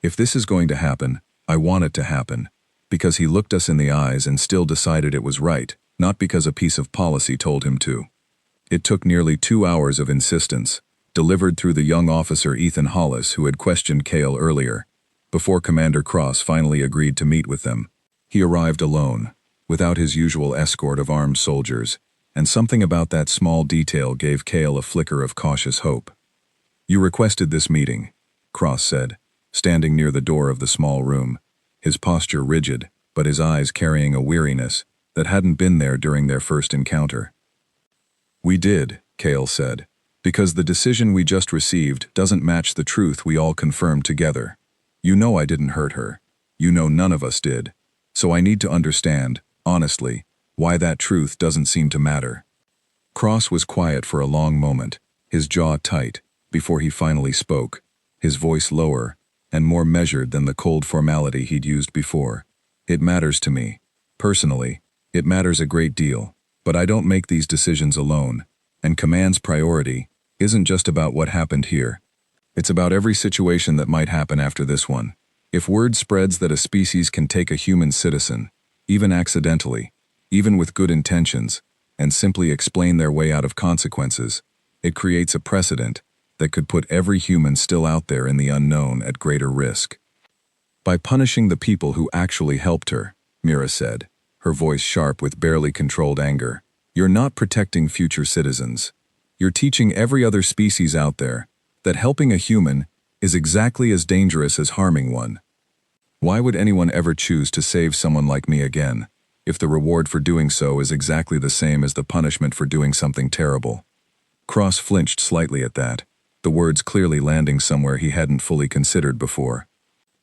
If this is going to happen, I want it to happen, because he looked us in the eyes and still decided it was right, not because a piece of policy told him to. It took nearly 2 hours of insistence, delivered through the young officer Ethan Hollis who had questioned Kale earlier, before Commander Cross finally agreed to meet with them. He arrived alone, without his usual escort of armed soldiers, and something about that small detail gave Kale a flicker of cautious hope. You requested this meeting, Cross said, standing near the door of the small room, his posture rigid, but his eyes carrying a weariness that hadn't been there during their first encounter. We did, Kale said, because the decision we just received doesn't match the truth we all confirmed together. You know I didn't hurt her. You know none of us did. So I need to understand, honestly, why that truth doesn't seem to matter. Cross was quiet for a long moment, his jaw tight, before he finally spoke, his voice lower and more measured than the cold formality he'd used before. It matters to me. Personally, it matters a great deal, but I don't make these decisions alone, and command's priority isn't just about what happened here. It's about every situation that might happen after this one. If word spreads that a species can take a human citizen, even accidentally, even with good intentions, and simply explain their way out of consequences, it creates a precedent that could put every human still out there in the unknown at greater risk. By punishing the people who actually helped her, Mira said, her voice sharp with barely controlled anger, you're not protecting future citizens. You're teaching every other species out there that helping a human is exactly as dangerous as harming one. Why would anyone ever choose to save someone like me again, if the reward for doing so is exactly the same as the punishment for doing something terrible? Cross flinched slightly at that, the words clearly landing somewhere he hadn't fully considered before.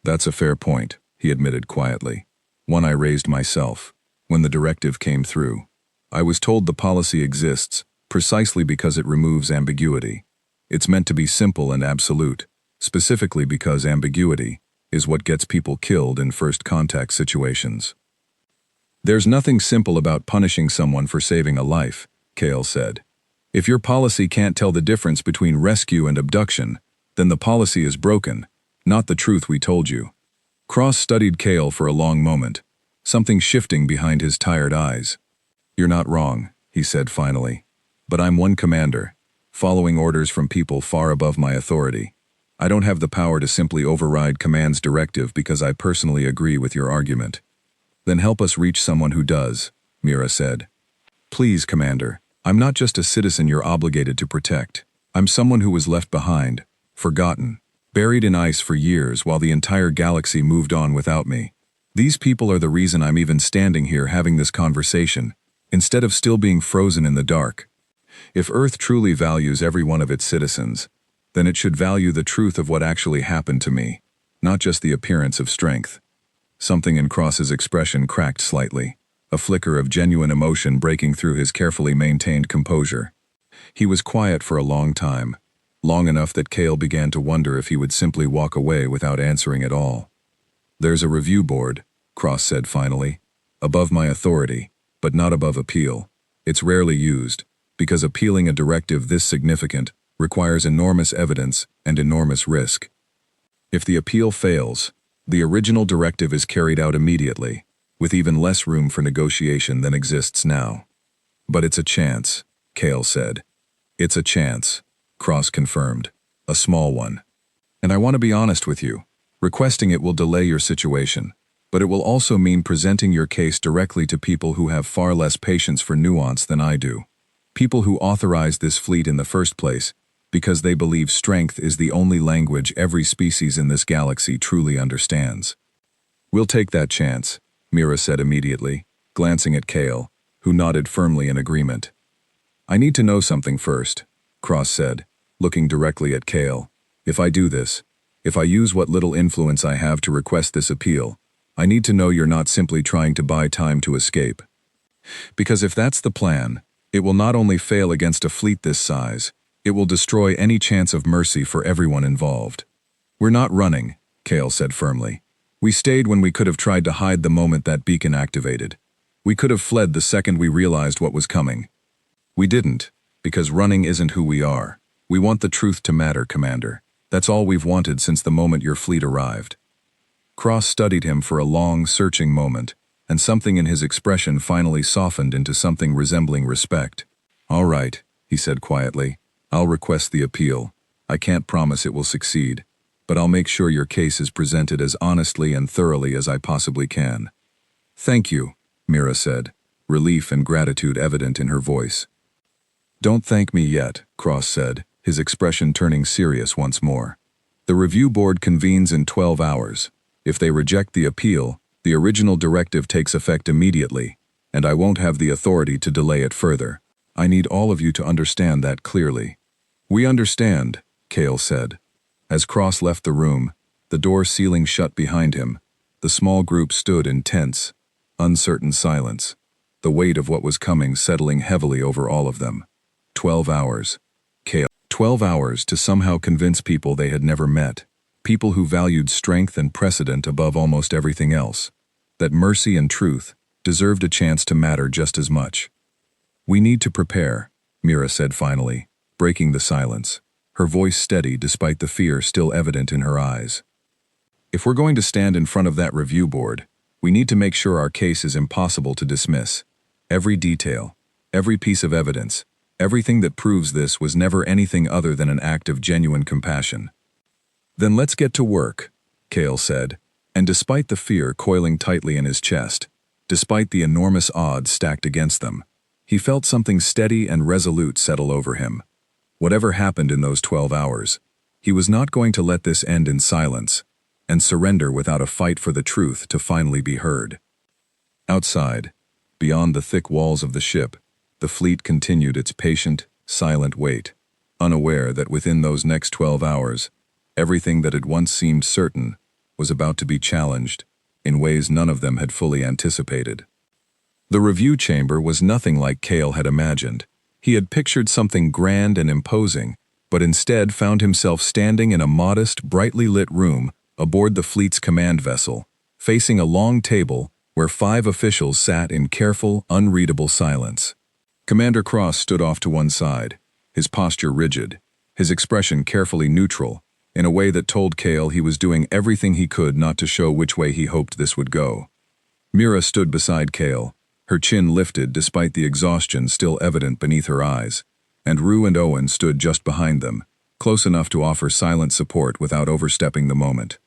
That's a fair point, he admitted quietly. One I raised myself. When the directive came through, I was told the policy exists precisely because it removes ambiguity. It's meant to be simple and absolute, specifically because ambiguity is what gets people killed in first contact situations. There's nothing simple about punishing someone for saving a life, Kale said. If your policy can't tell the difference between rescue and abduction, then the policy is broken, not the truth we told you. Cross studied Kale for a long moment, something shifting behind his tired eyes. You're not wrong, he said finally. But I'm one commander, following orders from people far above my authority. I don't have the power to simply override command's directive because I personally agree with your argument. Then help us reach someone who does, Mira said. Please, Commander, I'm not just a citizen you're obligated to protect. I'm someone who was left behind, forgotten, buried in ice for years while the entire galaxy moved on without me. These people are the reason I'm even standing here having this conversation, instead of still being frozen in the dark. If Earth truly values every one of its citizens, then it should value the truth of what actually happened to me, not just the appearance of strength. Something in Cross's expression cracked slightly, a flicker of genuine emotion breaking through his carefully maintained composure. He was quiet for a long time, long enough that Cale began to wonder if he would simply walk away without answering at all. "There's a review board," Cross said finally, "above my authority, but not above appeal. It's rarely used, because appealing a directive this significant requires enormous evidence and enormous risk. If the appeal fails, the original directive is carried out immediately, with even less room for negotiation than exists now." "But it's a chance," Cale said. "It's a chance," Cross confirmed. "A small one. And I want to be honest with you. Requesting it will delay your situation, but it will also mean presenting your case directly to people who have far less patience for nuance than I do. People who authorized this fleet in the first place because they believe strength is the only language every species in this galaxy truly understands." "We'll take that chance," Mira said immediately, glancing at Cale, who nodded firmly in agreement. "I need to know something first," Cross said, looking directly at Cale. "If I do this, if I use what little influence I have to request this appeal, I need to know you're not simply trying to buy time to escape. Because if that's the plan, it will not only fail against a fleet this size, it will destroy any chance of mercy for everyone involved." "We're not running," Cale said firmly. "We stayed when we could have tried to hide the moment that beacon activated. We could have fled the second we realized what was coming. We didn't, because running isn't who we are. We want the truth to matter, Commander. That's all we've wanted since the moment your fleet arrived." Cross studied him for a long, searching moment, and something in his expression finally softened into something resembling respect. "All right," he said quietly. "I'll request the appeal. I can't promise it will succeed, but I'll make sure your case is presented as honestly and thoroughly as I possibly can." "Thank you," Mira said, relief and gratitude evident in her voice. "Don't thank me yet," Cross said, his expression turning serious once more. "The review board convenes in 12 hours. If they reject the appeal, the original directive takes effect immediately, and I won't have the authority to delay it further. I need all of you to understand that clearly." "We understand," Cale said. As Cross left the room, the door sealing shut behind him, the small group stood in tense, uncertain silence, the weight of what was coming settling heavily over all of them. 12 hours. 12 hours to somehow convince people they had never met, people who valued strength and precedent above almost everything else, that mercy and truth deserved a chance to matter just as much. "We need to prepare," Mira said finally, breaking the silence, her voice steady despite the fear still evident in her eyes. "If we're going to stand in front of that review board, we need to make sure our case is impossible to dismiss. Every detail, every piece of evidence, everything that proves this was never anything other than an act of genuine compassion." "Then let's get to work," Cale said, and despite the fear coiling tightly in his chest, despite the enormous odds stacked against them, he felt something steady and resolute settle over him. Whatever happened in those 12 hours, he was not going to let this end in silence and surrender without a fight for the truth to finally be heard. Outside, beyond the thick walls of the ship, the fleet continued its patient, silent wait, unaware that within those next 12 hours, everything that had once seemed certain was about to be challenged in ways none of them had fully anticipated. The review chamber was nothing like Cale had imagined. He had pictured something grand and imposing, but instead found himself standing in a modest, brightly lit room aboard the fleet's command vessel, facing a long table where 5 officials sat in careful, unreadable silence. Commander Cross stood off to one side, his posture rigid, his expression carefully neutral, in a way that told Cale he was doing everything he could not to show which way he hoped this would go. Mira stood beside Cale, her chin lifted despite the exhaustion still evident beneath her eyes, and Rue and Owen stood just behind them, close enough to offer silent support without overstepping the moment.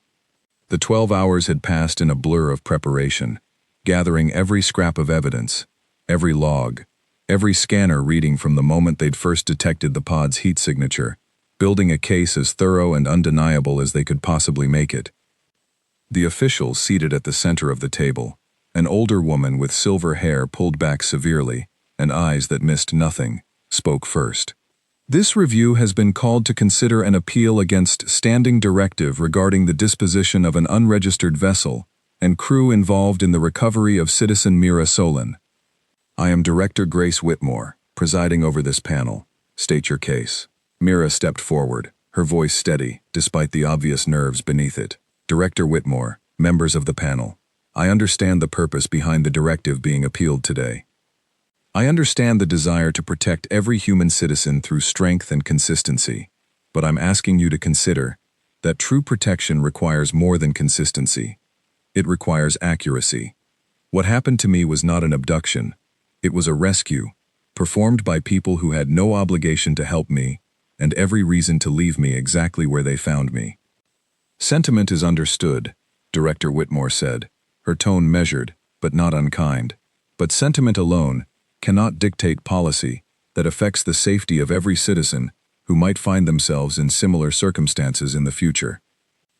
The 12 hours had passed in a blur of preparation, gathering every scrap of evidence, every log, every scanner reading from the moment they'd first detected the pod's heat signature, building a case as thorough and undeniable as they could possibly make it. The official seated at the center of the table, an older woman with silver hair pulled back severely and eyes that missed nothing, spoke first. This review has been called to consider an appeal against standing directive regarding the disposition of an unregistered vessel and crew involved in the recovery of citizen Mira Solon. I am Director Grace Whitmore, presiding over this panel. State your case. Mira stepped forward, her voice steady, despite the obvious nerves beneath it. Director Whitmore, members of the panel, I understand the purpose behind the directive being appealed today. I understand the desire to protect every human citizen through strength and consistency, but I'm asking you to consider that true protection requires more than consistency. It requires accuracy. What happened to me was not an abduction. It was a rescue, performed by people who had no obligation to help me and every reason to leave me exactly where they found me. Sentiment is understood, Director Whitmore said, her tone measured, but not unkind. But sentiment alone cannot dictate policy that affects the safety of every citizen who might find themselves in similar circumstances in the future.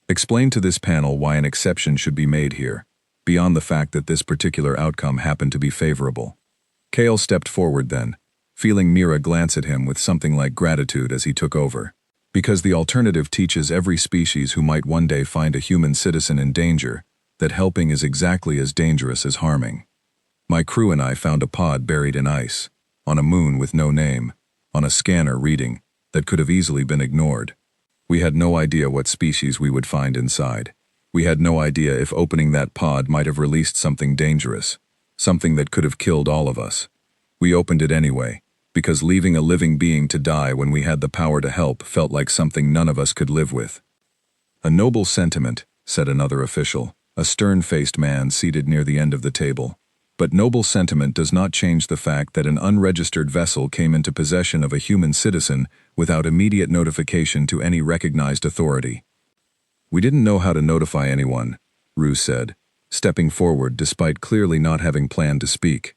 Explain to this panel why an exception should be made here, beyond the fact that this particular outcome happened to be favorable. Kale stepped forward then, feeling Mira glance at him with something like gratitude as he took over. Because the alternative teaches every species who might one day find a human citizen in danger that helping is exactly as dangerous as harming. My crew and I found a pod buried in ice, on a moon with no name, on a scanner reading that could have easily been ignored. We had no idea what species we would find inside. We had no idea if opening that pod might have released something dangerous, something that could have killed all of us. We opened it anyway, because leaving a living being to die when we had the power to help felt like something none of us could live with. A noble sentiment, said another official, a stern-faced man seated near the end of the table. But noble sentiment does not change the fact that an unregistered vessel came into possession of a human citizen without immediate notification to any recognized authority. We didn't know how to notify anyone, Rue said, stepping forward despite clearly not having planned to speak.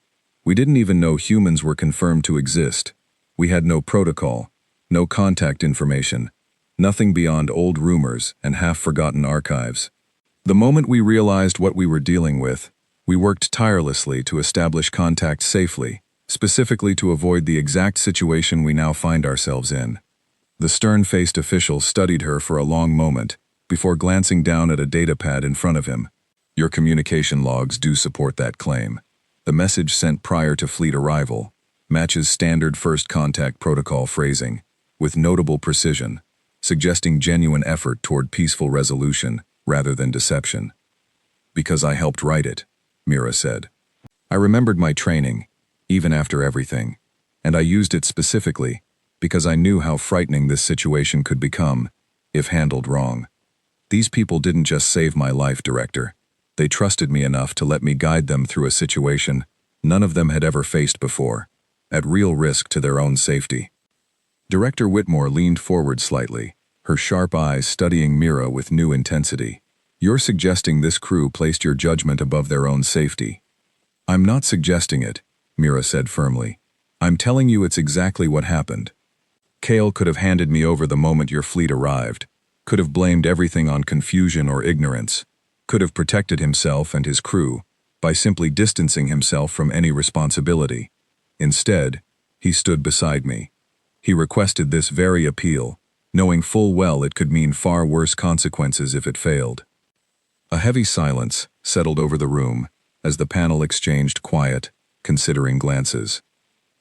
We didn't even know humans were confirmed to exist. We had no protocol, no contact information, nothing beyond old rumors and half-forgotten archives. The moment we realized what we were dealing with, we worked tirelessly to establish contact safely, specifically to avoid the exact situation we now find ourselves in. The stern-faced official studied her for a long moment, before glancing down at a datapad in front of him. Your communication logs do support that claim. The message sent prior to fleet arrival matches standard first contact protocol phrasing, with notable precision, suggesting genuine effort toward peaceful resolution rather than deception. Because I helped write it, Mira said. I remembered my training, even after everything, and I used it specifically because I knew how frightening this situation could become if handled wrong. These people didn't just save my life, Director. They trusted me enough to let me guide them through a situation none of them had ever faced before, at real risk to their own safety. Director Whitmore leaned forward slightly, her sharp eyes studying Mira with new intensity. You're suggesting this crew placed your judgment above their own safety. I'm not suggesting it, Mira said firmly. I'm telling you it's exactly what happened. Kale could have handed me over the moment your fleet arrived, could have blamed everything on confusion or ignorance, could have protected himself and his crew by simply distancing himself from any responsibility. Instead, he stood beside me. He requested this very appeal, knowing full well it could mean far worse consequences if it failed. A heavy silence settled over the room as the panel exchanged quiet, considering glances.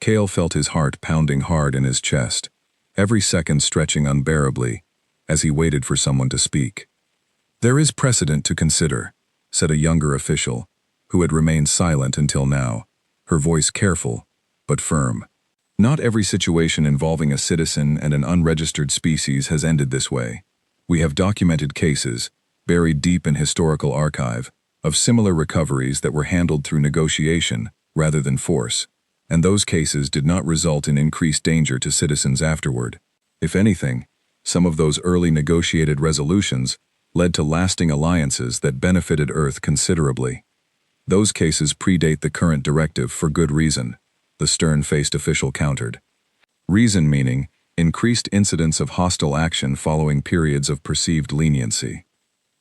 Kale felt his heart pounding hard in his chest, every second stretching unbearably as he waited for someone to speak. There is precedent to consider, said a younger official, who had remained silent until now, her voice careful but firm. Not every situation involving a citizen and an unregistered species has ended this way. We have documented cases, buried deep in historical archive, of similar recoveries that were handled through negotiation rather than force, and those cases did not result in increased danger to citizens afterward. If anything, some of those early negotiated resolutions led to lasting alliances that benefited Earth considerably. Those cases predate the current directive for good reason, the stern-faced official countered. Reason meaning increased incidence of hostile action following periods of perceived leniency.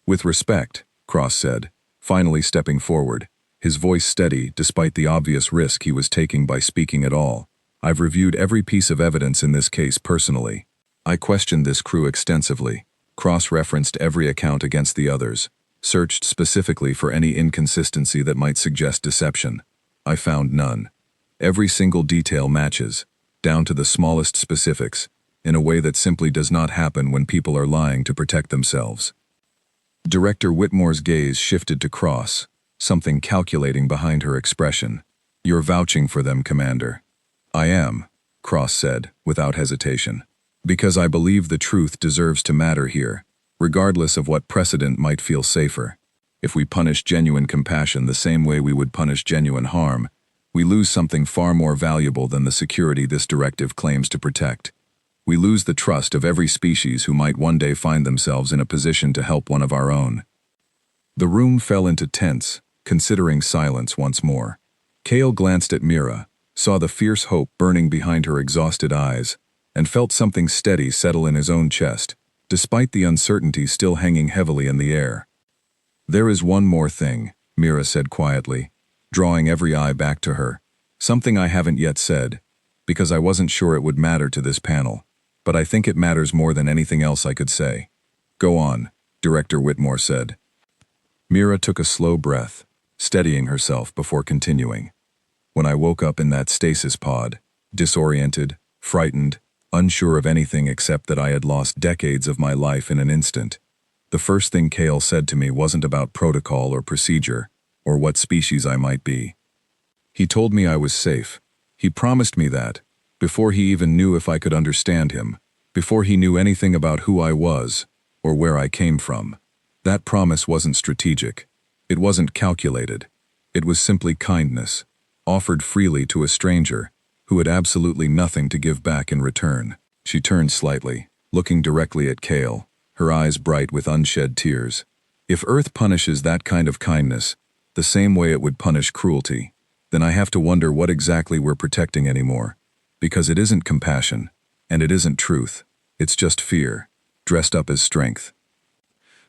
With respect, Cross said, finally stepping forward, his voice steady despite the obvious risk he was taking by speaking at all. I've reviewed every piece of evidence in this case personally. I questioned this crew extensively, cross-referenced every account against the others, searched specifically for any inconsistency that might suggest deception. I found none. Every single detail matches, down to the smallest specifics, in a way that simply does not happen when people are lying to protect themselves. Director Whitmore's gaze shifted to Cross, something calculating behind her expression. You're vouching for them, Commander. I am, Cross said, without hesitation. Because I believe the truth deserves to matter here, regardless of what precedent might feel safer. If we punish genuine compassion the same way we would punish genuine harm, we lose something far more valuable than the security this directive claims to protect. We lose the trust of every species who might one day find themselves in a position to help one of our own. The room fell into tense, considering silence once more. Kale glanced at Mira, saw the fierce hope burning behind her exhausted eyes, and felt something steady settle in his own chest, despite the uncertainty still hanging heavily in the air. There is one more thing, Mira said quietly, drawing every eye back to her. Something I haven't yet said, because I wasn't sure it would matter to this panel, but I think it matters more than anything else I could say. Go on, Director Whitmore said. Mira took a slow breath, steadying herself before continuing. When I woke up in that stasis pod, disoriented, frightened, unsure of anything except that I had lost decades of my life in an instant, the first thing Kale said to me wasn't about protocol or procedure, or what species I might be. He told me I was safe. He promised me that, before he even knew if I could understand him, before he knew anything about who I was, or where I came from. That promise wasn't strategic. It wasn't calculated. It was simply kindness, offered freely to a stranger, who had absolutely nothing to give back in return. She turned slightly, looking directly at Kale, her eyes bright with unshed tears. If Earth punishes that kind of kindness, the same way it would punish cruelty, then I have to wonder what exactly we're protecting anymore. Because it isn't compassion, and it isn't truth. It's just fear, dressed up as strength.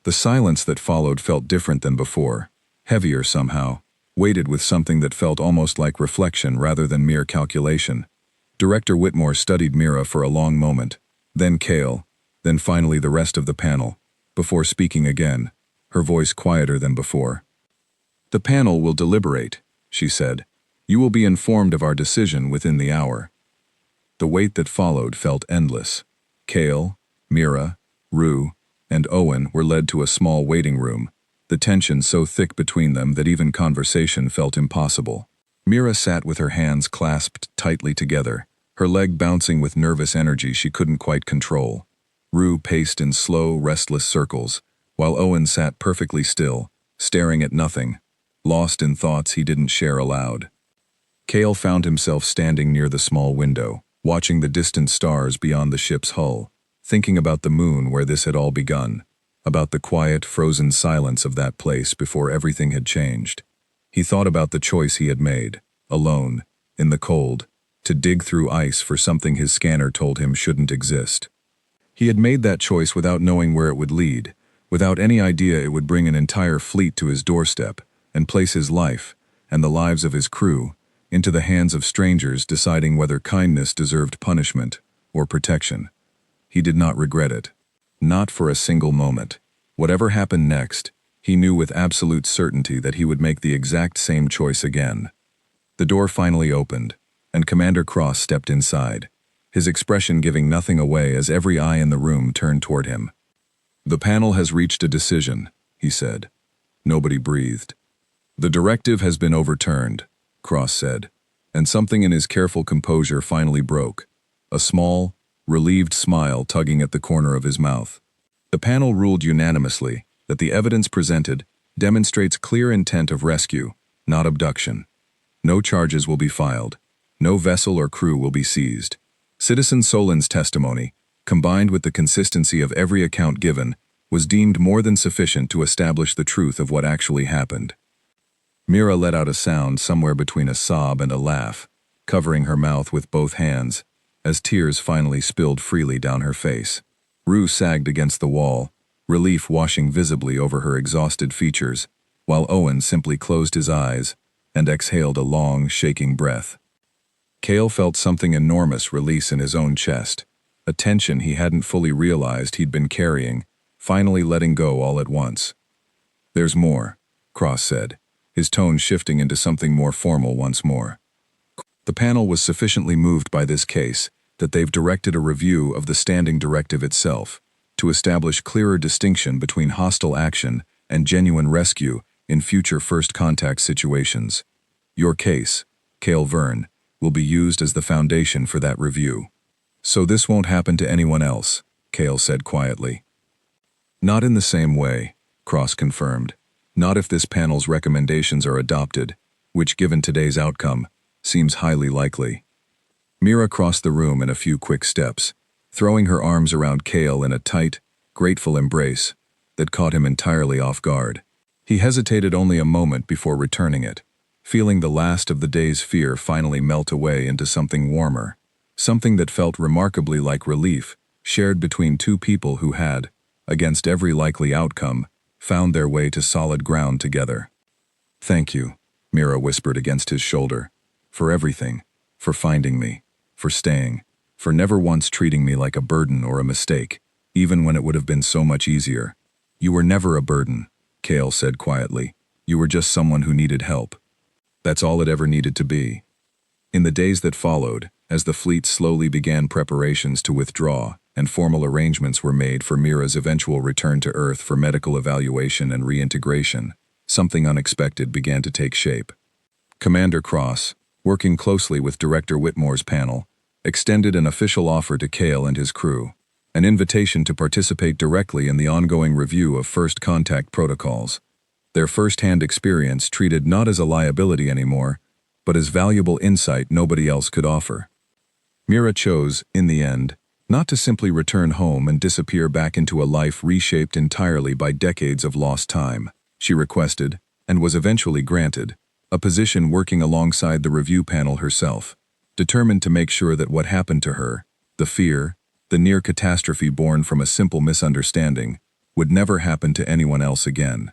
The silence that followed felt different than before, heavier somehow, weighted with something that felt almost like reflection rather than mere calculation. Director Whitmore studied Mira for a long moment, then Kale, then finally the rest of the panel, before speaking again, her voice quieter than before. The panel will deliberate, she said. You will be informed of our decision within the hour. The wait that followed felt endless. Kale, Mira, Rue, and Owen were led to a small waiting room, the tension so thick between them that even conversation felt impossible. Mira sat with her hands clasped tightly together, her leg bouncing with nervous energy she couldn't quite control. Rue paced in slow, restless circles, while Owen sat perfectly still, staring at nothing, lost in thoughts he didn't share aloud. Kale found himself standing near the small window, watching the distant stars beyond the ship's hull, thinking about the moon where this had all begun, about the quiet, frozen silence of that place before everything had changed. He thought about the choice he had made, alone, in the cold, to dig through ice for something his scanner told him shouldn't exist. He had made that choice without knowing where it would lead, without any idea it would bring an entire fleet to his doorstep and place his life, and the lives of his crew, into the hands of strangers deciding whether kindness deserved punishment or protection. He did not regret it. Not for a single moment. Whatever happened next, he knew with absolute certainty that he would make the exact same choice again. The door finally opened, and Commander Cross stepped inside, his expression giving nothing away as every eye in the room turned toward him. The panel has reached a decision, he said. Nobody breathed. The directive has been overturned, Cross said, and something in his careful composure finally broke, a small, relieved smile tugging at the corner of his mouth. The panel ruled unanimously that the evidence presented demonstrates clear intent of rescue, not abduction. No charges will be filed. No vessel or crew will be seized. Citizen Solin's testimony, combined with the consistency of every account given, was deemed more than sufficient to establish the truth of what actually happened. Mira let out a sound somewhere between a sob and a laugh, covering her mouth with both hands, as tears finally spilled freely down her face. Rue sagged against the wall, relief washing visibly over her exhausted features, while Owen simply closed his eyes and exhaled a long, shaking breath. Cale felt something enormous release in his own chest, a tension he hadn't fully realized he'd been carrying, finally letting go all at once. "There's more," Cross said, his tone shifting into something more formal once more. The panel was sufficiently moved by this case that they've directed a review of the standing directive itself to establish clearer distinction between hostile action and genuine rescue in future first contact situations. Your case, Cale Verne, will be used as the foundation for that review. "So this won't happen to anyone else," Cale said quietly. "Not in the same way," Cross confirmed. "Not if this panel's recommendations are adopted, which given today's outcome, seems highly likely." Mira crossed the room in a few quick steps, throwing her arms around Cale in a tight, grateful embrace that caught him entirely off guard. He hesitated only a moment before returning it, feeling the last of the day's fear finally melt away into something warmer, something that felt remarkably like relief, shared between two people who had, against every likely outcome, found their way to solid ground together. "Thank you," Mira whispered against his shoulder, "for everything, for finding me, for staying, for never once treating me like a burden or a mistake, even when it would have been so much easier." "You were never a burden," Cale said quietly. "You were just someone who needed help. That's all it ever needed to be." In the days that followed, as the fleet slowly began preparations to withdraw and formal arrangements were made for Mira's eventual return to Earth for medical evaluation and reintegration, something unexpected began to take shape. Commander Cross, working closely with Director Whitmore's panel, extended an official offer to Cale and his crew, an invitation to participate directly in the ongoing review of first contact protocols. Their first-hand experience treated not as a liability anymore, but as valuable insight nobody else could offer. Mira chose, in the end, not to simply return home and disappear back into a life reshaped entirely by decades of lost time. She requested, and was eventually granted, a position working alongside the review panel herself, determined to make sure that what happened to her, the fear, the near catastrophe born from a simple misunderstanding, would never happen to anyone else again.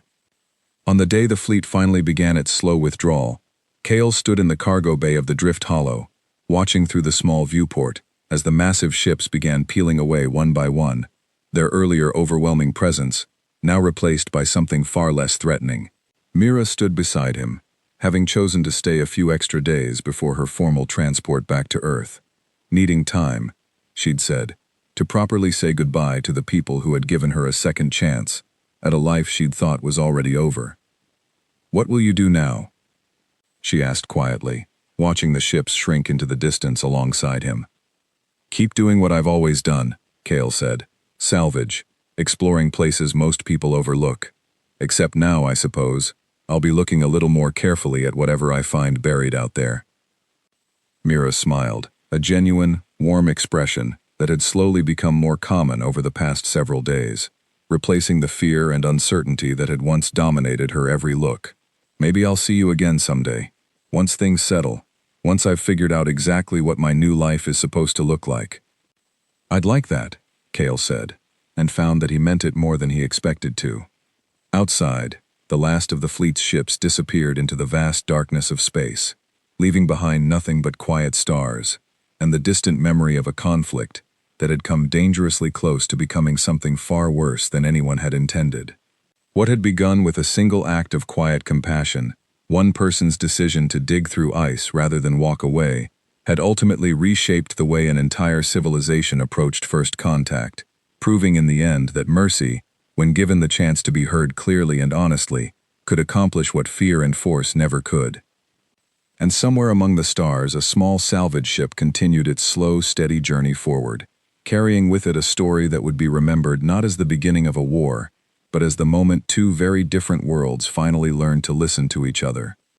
On the day the fleet finally began its slow withdrawal, Cale stood in the cargo bay of the Drift Hollow, watching through the small viewport as the massive ships began peeling away one by one, their earlier overwhelming presence now replaced by something far less threatening. Mira stood beside him, having chosen to stay a few extra days before her formal transport back to Earth, needing time, she'd said, to properly say goodbye to the people who had given her a second chance at a life she'd thought was already over. "What will you do now?" she asked quietly, watching the ships shrink into the distance alongside him. "Keep doing what I've always done," Cale said. "Salvage, exploring places most people overlook. Except now, I suppose, I'll be looking a little more carefully at whatever I find buried out there." Mira smiled, a genuine, warm expression that had slowly become more common over the past several days, replacing the fear and uncertainty that had once dominated her every look. "Maybe I'll see you again someday. Once things settle, once I've figured out exactly what my new life is supposed to look like." "I'd like that," Cale said, and found that he meant it more than he expected to. Outside, the last of the fleet's ships disappeared into the vast darkness of space, leaving behind nothing but quiet stars and the distant memory of a conflict that had come dangerously close to becoming something far worse than anyone had intended. What had begun with a single act of quiet compassion, one person's decision to dig through ice rather than walk away, had ultimately reshaped the way an entire civilization approached first contact, proving in the end that mercy, when given the chance to be heard clearly and honestly, could accomplish what fear and force never could. And somewhere among the stars, a small salvage ship continued its slow, steady journey forward, carrying with it a story that would be remembered not as the beginning of a war, but as the moment two very different worlds finally learned to listen to each other.